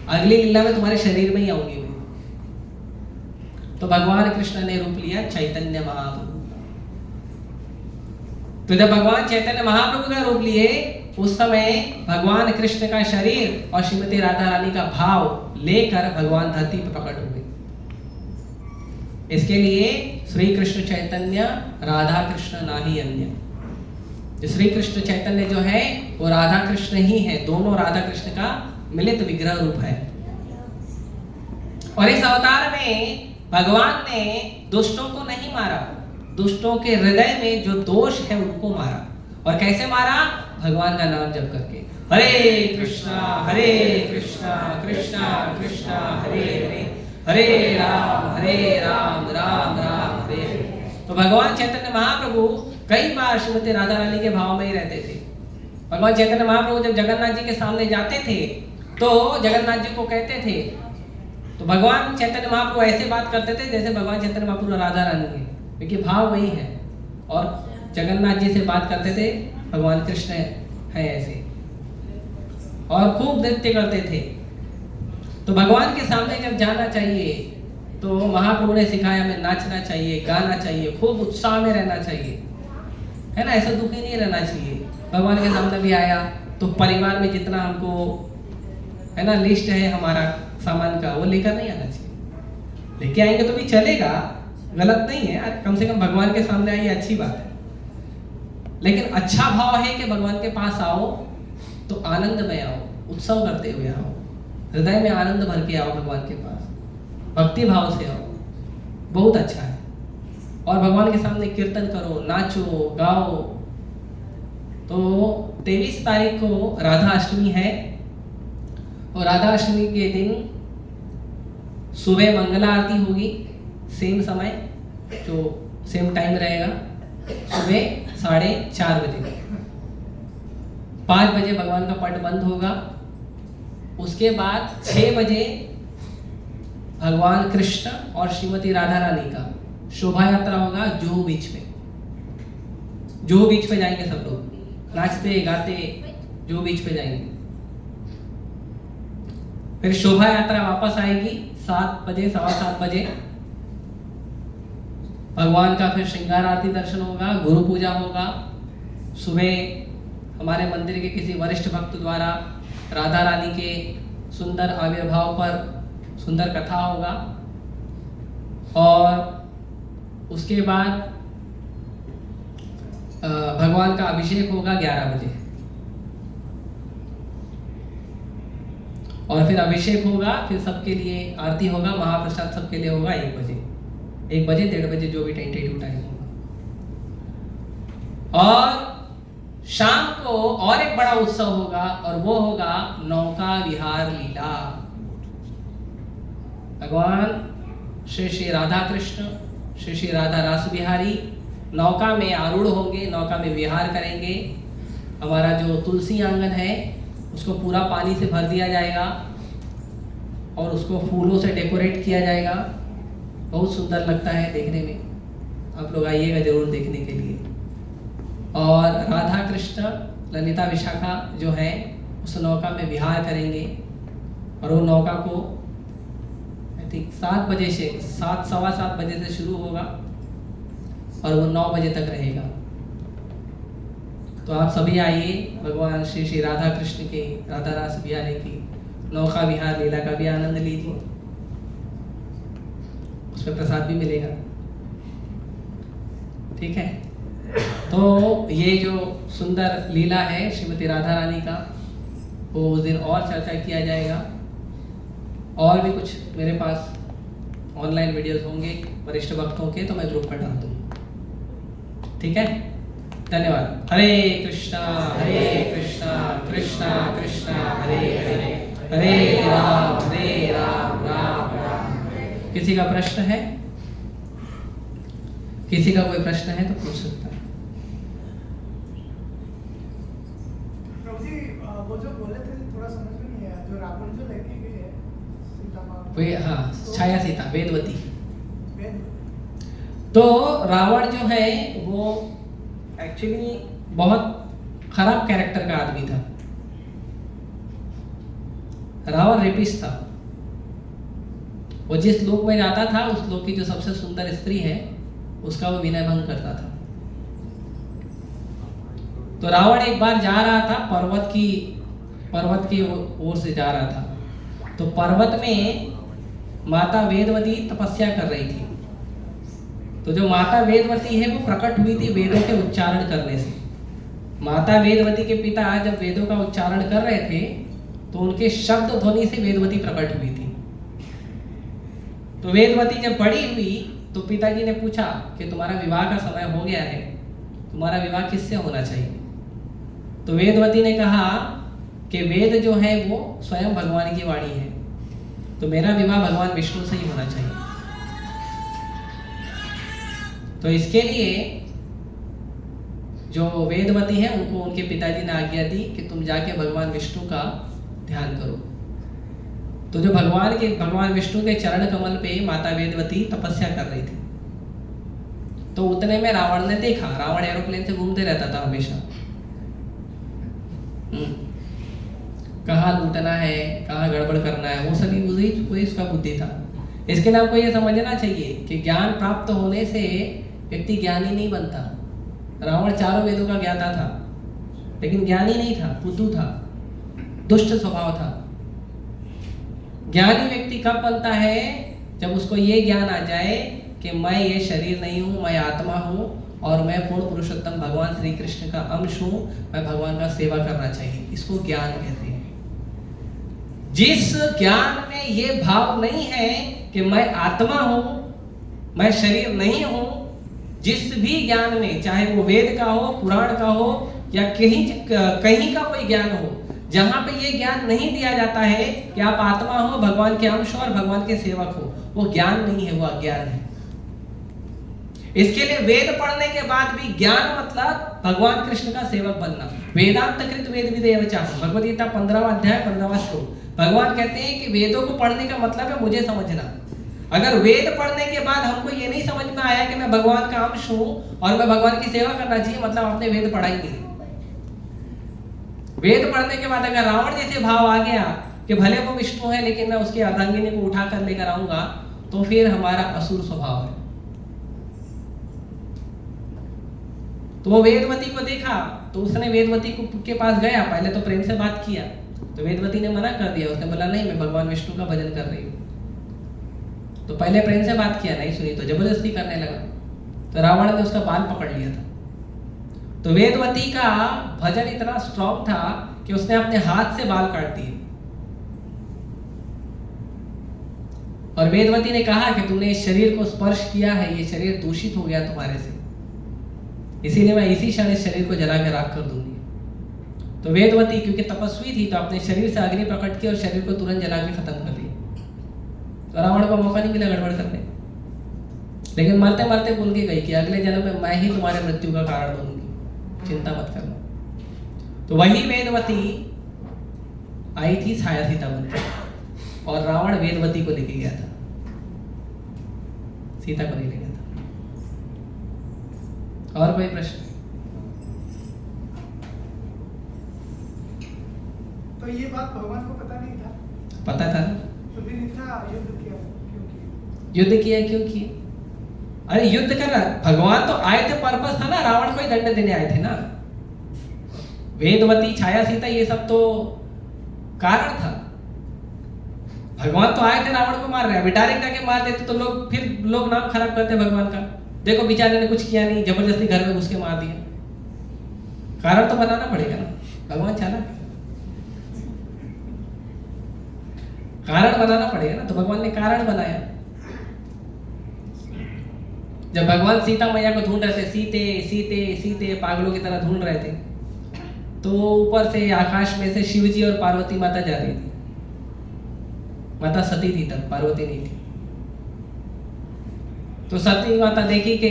A: अगली लीला में तुम्हारे शरीर में ही आऊंगी मैं। तो भगवान कृष्ण ने रूप लिया चैतन्य महाप्रभु। तो जब भगवान चैतन्य महाप्रभु का रूप लिए, उस समय भगवान कृष्ण का शरीर और श्रीमती राधा रानी का भाव लेकर भगवान धरती पर प्रकट हुए। इसके लिए श्री कृष्ण चैतन्य राधा कृष्ण नाही अन्य। श्री कृष्ण चैतन्य जो है वो राधा कृष्ण ही है, दोनों राधा कृष्ण का मिलित विग्रह रूप है। और इस अवतार में भगवान ने दुष्टों को नहीं मारा, दुष्टों के हृदय में जो दोष है उनको मारा। और कैसे मारा? भगवान का नाम जप करके, हरे कृष्णा कृष्णा कृष्णा हरे हरे, हरे राम राम राम हरे हरे। तो भगवान चैतन्य महाप्रभु कई बार श्रीमती राधा रानी के भाव में ही रहते थे। भगवान चैतन्य महाप्रभु जब जगन्नाथ जी के सामने जाते थे तो जगन्नाथ जी को कहते थे, तो भगवान चैतन्य महाप्रभु ऐसे बात करते थे जैसे भगवान चैतन्य महाप्रभु राधा रानी है, क्योंकि भाव वही है। और जगन्नाथ जी से बात करते थे, भगवान कृष्ण है ऐसे, और खूब नृत्य करते थे। तो भगवान के सामने जब जाना चाहिए तो महाप्रभु ने सिखाया हमें नाचना चाहिए, गाना चाहिए, खूब उत्साह में रहना चाहिए, है ना, ऐसा दुखी नहीं रहना चाहिए। भगवान के सामने भी आया तो परिवार में जितना हमको है ना लिस्ट है हमारा सामान का, वो लेकर नहीं आना चाहिए। लेके आएंगे तो भी चलेगा, गलत नहीं है, कम से कम भगवान के सामने आइए, अच्छी बात है। लेकिन अच्छा भाव है कि भगवान के पास आओ तो आनंद में आओ, उत्सव करते हुए आओ, हृदय में आनंद भर के आओ, भगवान के पास भक्ति भाव से आओ, बहुत अच्छा है। और भगवान के सामने कीर्तन करो, नाचो गाओ। तो 23 तारीख को राधा अष्टमी है, और राधा अष्टमी के दिन सुबह मंगला आरती होगी, सेम समय, जो सेम टाइम रहेगा, सुबह 4:30 बजे। 5 बजे भगवान का पट बंद होगा। उसके बाद 6 बजे भगवान कृष्ण और श्रीमती राधा रानी का शोभा यात्रा होगा जुहू बीच में। जुहू बीच पे जाएंगे सब लोग, नाचते गाते जुहू बीच पे जाएंगे, फिर शोभा यात्रा वापस आएगी 7 बजे, 7:15 बजे। भगवान का फिर श्रृंगार आरती दर्शन होगा, गुरु पूजा होगा। सुबह हमारे मंदिर के किसी वरिष्ठ भक्त द्वारा राधा रानी के सुंदर आविर्भाव पर सुंदर कथा होगा और उसके बाद भगवान का अभिषेक होगा 11 बजे और फिर अभिषेक होगा, फिर सबके लिए आरती होगा, महाप्रसाद सबके लिए होगा 1 बजे, 1 बजे 1:30 बजे, जो भी टेंटेटिव टाइम होगा। और शाम को और एक बड़ा उत्सव होगा और वो होगा नौका विहार लीला। भगवान श्री श्री राधा कृष्ण, श्री श्री राधा रास बिहारी नौका में आरूढ़ होंगे, नौका में विहार करेंगे। हमारा जो तुलसी आंगन है उसको पूरा पानी से भर दिया जाएगा और उसको फूलों से डेकोरेट किया जाएगा। बहुत सुंदर लगता है देखने में, आप लोग आइएगा जरूर देखने के लिए। और राधा कृष्ण ललिता विशाखा जो है उस नौका में विहार करेंगे और वो नौका को आई थिंक 7 बजे से 7, सवा 7 बजे से शुरू होगा और वो 9 बजे तक रहेगा। तो आप सभी आइए, भगवान श्री श्री राधा कृष्ण के राधा रास बिहारी की नौका विहार लीला का भी आनंद लीजिए, उसमें प्रसाद भी मिलेगा। ठीक है, तो ये जो सुंदर लीला है श्रीमती राधा रानी का, वो उस दिन और चर्चा किया जाएगा। और भी कुछ मेरे पास ऑनलाइन वीडियोस होंगे वरिष्ठ भक्तों के, तो मैं ग्रुप पर डाल दूँगा। ठीक है, धन्यवाद। हरे कृष्णा कृष्णा कृष्णा हरे हरे, हरे राम राम राम। किसी का प्रश्न है? किसी का कोई प्रश्न है तो पूछ सकता है।
B: प्रभु जी, वो जो बोले थे थोड़ा समझ में नहीं आया, जो रावण जो लेके गए सीता माँ,
A: वे हाँ, छाया सीता वेदवती।
B: वेद
A: तो रावण जो है वो एक्चुअली बहुत खराब कैरेक्टर का आदमी था। रावण रेपिस्ट था। वो जिस लोक में जाता था उस लोक की जो सबसे सुंदर स्त्री है उसका वो विनय भंग करता था। तो रावण एक बार जा रहा था, पर्वत की ओर से जा रहा था। तो पर्वत में माता वेदवती तपस्या कर रही थी। तो जो माता वेदवती है वो प्रकट हुई थी वेदों के उच्चारण करने से। माता वेदवती के पिता जब वेदों का उच्चारण कर रहे थे तो उनके शब्द ध्वनि से वेदवती प्रकट हुई थी। तो वेदवती जब बड़ी हुई तो पिताजी ने पूछा कि तुम्हारा विवाह का समय हो गया है, तुम्हारा विवाह किससे होना चाहिए? तो वेदवती ने कहा कि वेद जो है वो स्वयं भगवान की वाणी है, तो मेरा विवाह भगवान विष्णु से ही होना चाहिए। तो इसके लिए जो वेदवती है उनको उनके पिताजी ने आज्ञा दी कि तुम जाके भगवान विष्णु का ध्यान करो। तो जो भगवान विष्णु के चरण कमल पे माता वेदवती तपस्या कर रही थी, तो उतने में रावण ने देखा। रावण एरोप्लेन से घूमते रहता था हमेशा, कहाँ लूटना है, कहाँ गड़बड़ करना है, वो सभी वही उसका बुद्धि था। इसके लिए आपको ये समझना चाहिए कि ज्ञान प्राप्त होने से व्यक्ति ज्ञानी नहीं बनता। रावण चारों वेदों का ज्ञाता था लेकिन ज्ञानी नहीं था, बुद्धू था, दुष्ट स्वभाव था। ज्ञानी व्यक्ति कब बनता है? जब उसको ये ज्ञान आ जाए कि मैं ये शरीर नहीं हूँ, मैं आत्मा हूँ और मैं पूर्ण पुरुषोत्तम भगवान श्री कृष्ण का अंश हूँ, मैं भगवान का सेवा करना चाहिए। इसको ज्ञान कहते हैं। जिस ज्ञान में ये भाव नहीं है कि मैं आत्मा हूँ, मैं शरीर नहीं हूँ, जिस भी ज्ञान में, चाहे वो वेद का हो, पुराण का हो या कहीं का कोई ज्ञान हो, जहां पे ये ज्ञान नहीं दिया जाता है कि आप आत्मा हो, भगवान के अंश हो और भगवान के सेवक हो, वो ज्ञान नहीं है, वो अज्ञान है। इसके लिए वेद पढ़ने के बाद भी ज्ञान मतलब भगवान कृष्ण का सेवक बनना। वेदांत कृत वेद विदेव चाह, भगवद गीता 15वां अध्याय 15वां श्लोक। भगवान कहते हैं कि वेदों को पढ़ने का मतलब है मुझे समझना। अगर वेद पढ़ने के बाद हमको ये नहीं समझ में आया कि मैं भगवान का अंश हूं और मैं भगवान की सेवा करना चाहिए, मतलब आपने वेद पढ़ा ही नहीं। वेद पढ़ने के बाद अगर रावण जैसे भाव आ गया कि भले वो विष्णु है लेकिन मैं उसकी अर्धांगिनी को उठा कर लेकर आऊंगा तो फिर हमारा असुर स्वभाव है। तो वो वेदवती को देखा तो उसने वेदवती के पास गया, पहले तो प्रेम से बात किया, तो वेदवती ने मना कर दिया। उसने बोला नहीं, मैं भगवान विष्णु का भजन कर रही हूँ। तो पहले प्रेम से बात किया, नहीं सुनी तो जबरदस्ती करने लगा, तो रावण ने उसका बाल पकड़ लिया था। तो वेदवती का भजन इतना स्ट्रॉन्ग था कि उसने अपने हाथ से बाल काट दिए और वेदवती ने कहा कि तुमने इस शरीर को स्पर्श किया है, ये शरीर दूषित हो गया तुम्हारे से, इसीलिए मैं इसी क्षण इस शरीर को जला के राख कर दूंगी। तो वेदवती क्योंकि तपस्वी थी तो अपने शरीर से अग्नि प्रकट की और शरीर को तुरंत जला के खत्म कर दिया। तो रावण को मौका नहीं मिला गड़बड़ करने, लेकिन मरते मरते बोल के गई कि अगले जन्म में मैं ही तुम्हारे मृत्यु का कारण बनूंगी, चिंता मत करना। तो वही वेदवती आई थी छाया सीता बनकर और रावण वेदवती को लेके गया था, सीता को नहीं ले गया था। और कोई प्रश्न?
B: तो ये बात भगवान को पता नहीं था?
A: पता था ना,
B: तो फिर इतना युद्ध किया क्यों किया?
A: युद्ध किया क्यों किए? अरे युद्ध कर रहा, भगवान तो आए थे, पर्पस था ना, रावण को ही दंड देने आए थे ना। वेदवती, छाया सीता, ये सब तो कारण था। भगवान तो आए थे रावण को मार रहे, अभी डायरेक्ट आके मार देते तो लोग नाम खराब करते भगवान का। देखो बेचारे ने कुछ किया नहीं, जबरदस्ती घर में घुस के मार दिया। कारण तो बनाना पड़ेगा ना, भगवान चालाक है, कारण बनाना पड़ेगा ना। तो भगवान ने कारण बनाया। जब भगवान सीता मैया को ढूंढ रहे थे, सीते सीते सीते पागलों की तरह ढूंढ रहे थे, तो ऊपर से आकाश में से शिव जी और पार्वती माता जा रही थी। माता सती थी तब, पार्वती नहीं थी। तो सती माता देखी कि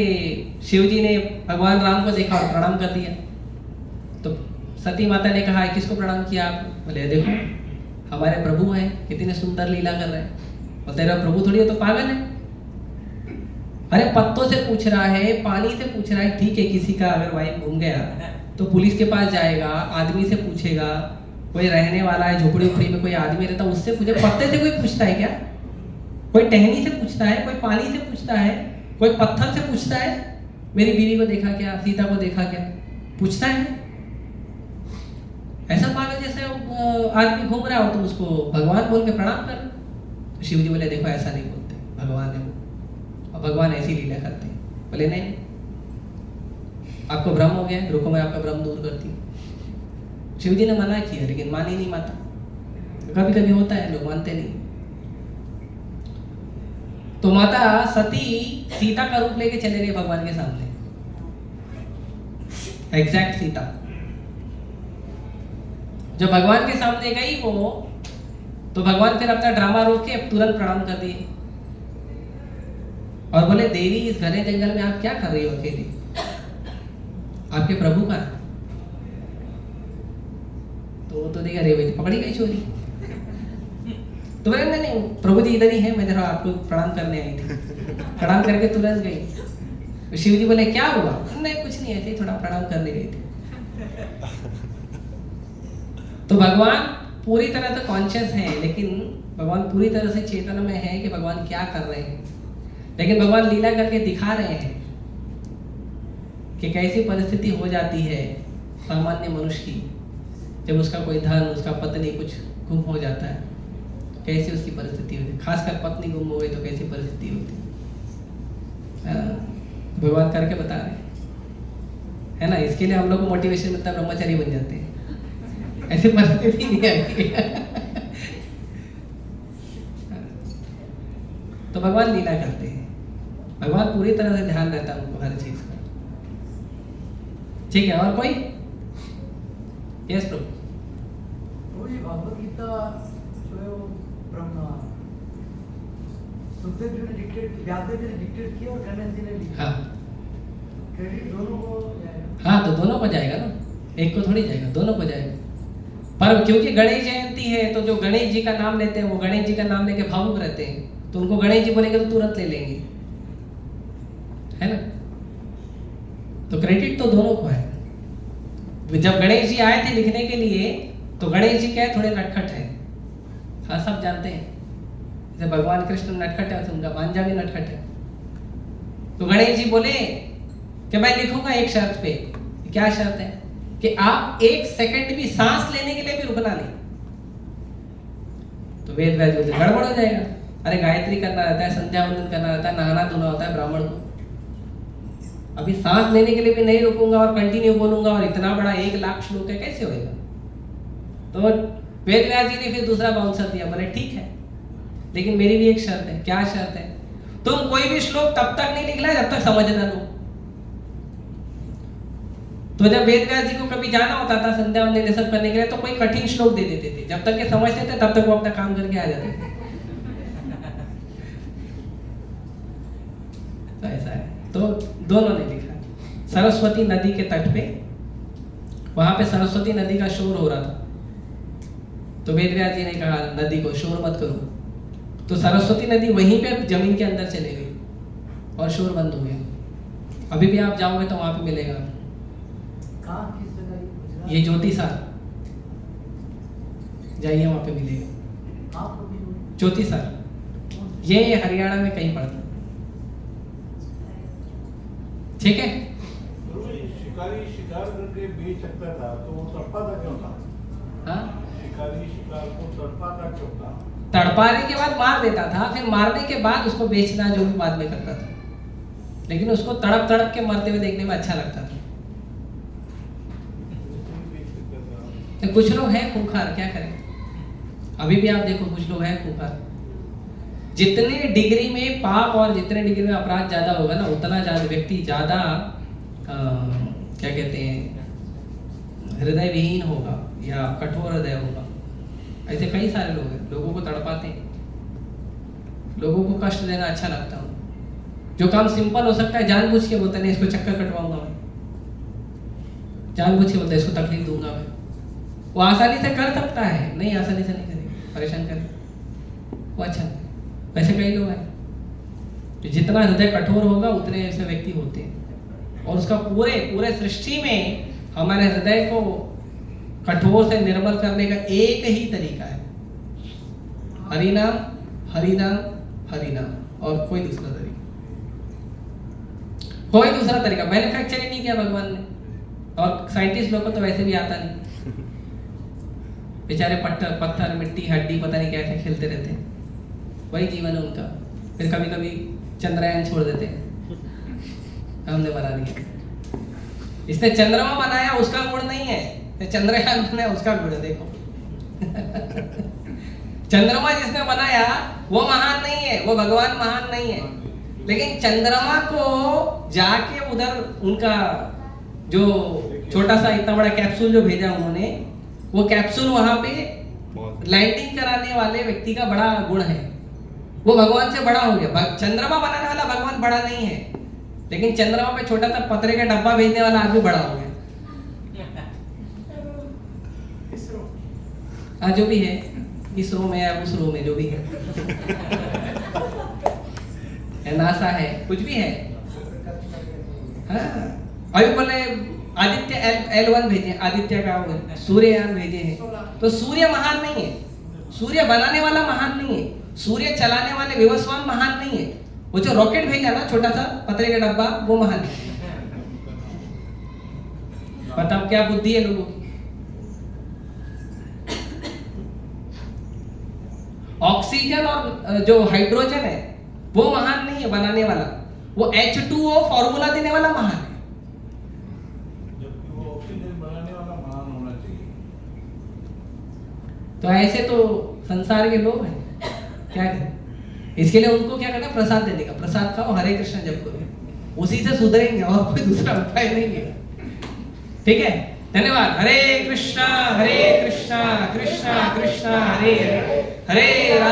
A: शिव जी ने भगवान राम को देखा और प्रणाम कर दिया। तो सती माता ने कहा किसको प्रणाम किया आप? बोले देखो हमारे प्रभु हैं, कितने सुंदर लीला कर रहे हैं। और तेरा प्रभु थोड़ी है, तो पागल है। अरे पत्तों से पूछ रहा है, पानी से पूछ रहा है, ठीक है। किसी का अगर वाइफ घूम गया तो पुलिस के पास जाएगा, आदमी से पूछेगा, कोई रहने वाला है झोपड़ी उपड़ी में कोई आदमी रहता उससे पूछे। पत्ते से कोई पूछता है क्या? कोई टहनी से पूछता है, कोई पानी से पूछता है, कोई पत्थर से पूछता है मेरी बीवी को देखा क्या, सीता को देखा क्या? पूछता है? ऐसा पागल जैसे आदमी घूम रहा हो तो उसको भगवान बोल के प्रणाम कर। तो शिव जी बोले देखो ऐसा नहीं बोलते, भगवान है वो, और भगवान ऐसी लीला करते हैं। बोले नहीं, आपको भ्रम हो गया, रुको मैं आपका भ्रम दूर करती हूँ। शिव जी ने मना किया लेकिन मानी नहीं माता। कभी कभी होता है, लोग मानते नहीं। तो माता सती सीता का रूप लेके चले गए भगवान के सामने, एग्जैक्ट सीता। जब भगवान के सामने गई वो, तो भगवान फिर अपना ड्रामा रोक के तुरंत प्रणाम कर दिए और बोले देवी इस घने जंगल में आप क्या कर रही हो अकेली? आपके प्रभु का है। तो वो तो देखा रे भाई पकड़ी गई चोरी। तो बोले नहीं प्रभु जी इधर ही है, मैं जरा आपको प्रणाम करने आई थी। प्रणाम करके तुरंत गई। तो शिव जी बोले क्या हुआ? नहीं कुछ नहीं, ऐसे ही थोड़ा प्रणाम करने गई थी। तो भगवान पूरी तरह से कॉन्शियस है, लेकिन भगवान पूरी तरह से चेतन में है कि भगवान क्या कर रहे हैं। लेकिन भगवान लीला करके दिखा रहे हैं कि कैसी परिस्थिति हो जाती है सामान्य मनुष्य की, जब उसका कोई धन, उसका पत्नी कुछ गुम हो जाता है, कैसी उसकी परिस्थिति होती है। खासकर पत्नी गुम हो गई तो कैसी परिस्थिति होती है। भगवान करके बता रहे हैं ना। इसके लिए हम लोग को मोटिवेशन मिलता है, ब्रह्मचारी बन जाते हैं। ऐसी परिस्थिति नहीं आती। तो भगवान लीला करते हैं, भगवान पूरी तरह से ध्यान रहता है उनको हर चीज का। ठीक है, और कोई? यस प्रभु।
C: ये भगवत गीता जो है वो ब्रह्मा सुखदेव जी ने डिक्टेट, व्यासदेव जी ने डिक्टेट किया और गणेश जी ने लिखा।
A: हाँ
C: क्रेडिट दोनों को जाएगा?
A: हाँ, तो दोनों को जाएगा ना, एक को थोड़ी जाएगा, दोनों को जाएगा। पर क्योंकि गणेश जयंती है तो जो गणेश जी का नाम लेते हैं वो गणेश जी का नाम लेके भावुक रहते हैं, तो उनको गणेश जी बोलेंगे तो तुरंत ले लेंगे, है ना। तो क्रेडिट तो दोनों को है। जब गणेश जी आए थे लिखने के लिए तो गणेश जी क्या है, थोड़े नटखट है, हाँ सब जानते हैं। जैसे भगवान कृष्ण नटखट है तो उनका भांजा भी नटखट है। तो गणेश जी बोले कि मैं लिखूंगा एक शर्त पे। क्या शर्त है? कि आप 1 सेकंड भी सांस लेने के लिए भी रुकना नहीं। तो वेद व्यास बोलते गड़बड़ हो जाएगा। अरे गायत्री करना रहता है, संध्या वंदन करना रहता है, नहाना धोना होता है ब्राह्मण को। अभी सांस लेने के लिए भी नहीं रुकूंगा और कंटिन्यू बोलूंगा और इतना बड़ा 1 लाख श्लोक है, कैसे होएगा? तो वेद व्यास जी ने फिर दूसरा बाउंसर दिया। बोले ठीक है, लेकिन मेरी भी एक शर्त है। क्या शर्त है? तुम कोई भी श्लोक तब तक नहीं लिखना जब तक समझ ना लो। तो जब वेद व्यास जी को कभी जाना होता था संध्या वंदन ये सब करने के लिए, तो कोई कठिन श्लोक दे देते थे। जब तक ये समझते थे तब तक वो अपना काम करके आ जाते थे। तो ऐसा है। तो दोनों ने लिखा। सरस्वती नदी के तट पे, वहां पे सरस्वती नदी का शोर हो रहा था। तो वेद व्यास जी ने कहा नदी को शोर मत करो। तो सरस्वती नदी वहीं पे जमीन के अंदर चले गई और शोर बंद हो गया। अभी भी आप जाओगे तो वहां पे मिलेगा।
C: कहाँ किस जगह
A: ये ज्योतिसार, जाइए वहां पे मिलेगा।
C: कहाँ पर भी
A: ज्योतिसार ये हरियाणा में कहीं पड़ता है। ठीक है।
D: शिकारी शिकार करके बेच सकता था तो वो तड़पाता क्यों था?
A: हाँ,
D: शिकारी शिकार को तड़पाता क्यों था?
A: तड़पाने के बाद मार देता था, फिर मारने के बाद उसको बेचना जो भी बाद में करता था। लेकिन उसको तड़प तड़प के मरते हुए देखने में अच्छा लगता था। तो कुछ लोग हैं खूंखार, क्या करें? अभी भी आप देखो कुछ लोग हैं खूंखार। जितने डिग्री में पाप और जितने डिग्री में अपराध ज्यादा होगा ना, उतना ज्यादा व्यक्ति ज्यादा क्या कहते हैं, हृदय विहीन होगा या कठोर हृदय होगा। ऐसे कई सारे लोग हैं, लोगों को तड़पाते हैं, लोगों को कष्ट देना अच्छा लगता है। जो काम सिंपल हो सकता है जानबूझ के बोलते नहीं इसको चक्कर कटवाऊंगा मैं, जानबूझ के बोलते इसको तकलीफ दूंगा मैं। वो आसानी से कर सकता है, नहीं आसानी से नहीं करेगा, परेशान करेगा वो अच्छा। वैसे कई लोग हैं तो जितना हृदय कठोर होगा उतने ऐसे व्यक्ति होते हैं। और उसका पूरे पूरे सृष्टि में हमारे हृदय को कठोर से निर्मल करने का एक ही तरीका है, हरिनाम हरिनाम हरिनाम, और कोई दूसरा तरीका, कोई दूसरा तरीका मैन्युफैक्चर ही नहीं किया भगवान ने। और साइंटिस्ट लोग को तो वैसे भी आता नहीं, बेचारे पत्थर मिट्टी हड्डी पता नहीं क्या क्या खेलते रहते हैं, वही जीवन है उनका। फिर कभी कभी चंद्रयान छोड़ देते हैं, हमने बना दिया। इसने चंद्रमा बनाया उसका गुण नहीं है, चंद्रयान बनाया उसका गुण है। देखो चंद्रमा जिसने बनाया वो महान नहीं है, वो भगवान महान नहीं है, लेकिन चंद्रमा को जाके उधर उनका जो छोटा सा इतना बड़ा कैप्सूल जो भेजा उन्होंने, वो कैप्सूल वहां पे लैंडिंग कराने वाले व्यक्ति का बड़ा गुण है, वो भगवान से बड़ा हो गया। चंद्रमा बनाने वाला भगवान बड़ा नहीं है, लेकिन चंद्रमा पे छोटा सा पतरे का डब्बा भेजने वाला आदमी बड़ा हो गया। हाँ जो भी है, इसरो में या उसरो में जो भी है, नासा है, कुछ भी है। हाँ अभी बोले आदित्य L1 भेजे, आदित्य का सूर्ययान भेजे हैं। तो सूर्य महान नहीं है, सूर्य बनाने वाला महान नहीं है, सूर्य चलाने वाले विवस्वान महान नहीं है, वो जो रॉकेट भेजा ना छोटा सा पतरे का डब्बा वो महान है। बताओ क्या बुद्धि है लोगों की। ऑक्सीजन और जो हाइड्रोजन है वो महान नहीं है बनाने वाला, वो H2O फॉर्मूला देने वाला महान है।
D: जबकि वो ऑक्सीजन बनाने वाला महान होना चाहिए।
A: तो ऐसे तो संसार के लोग हैं, क्या करें? इसके लिए उनको क्या करना, प्रसाद देने का। प्रसाद खाओ, हरे कृष्ण जप करो, उसी से सुधरेंगे और कोई दूसरा उपाय नहीं है। ठीक है, धन्यवाद। हरे कृष्णा कृष्णा कृष्णा कृष्णा हरे हरे, हरे राम।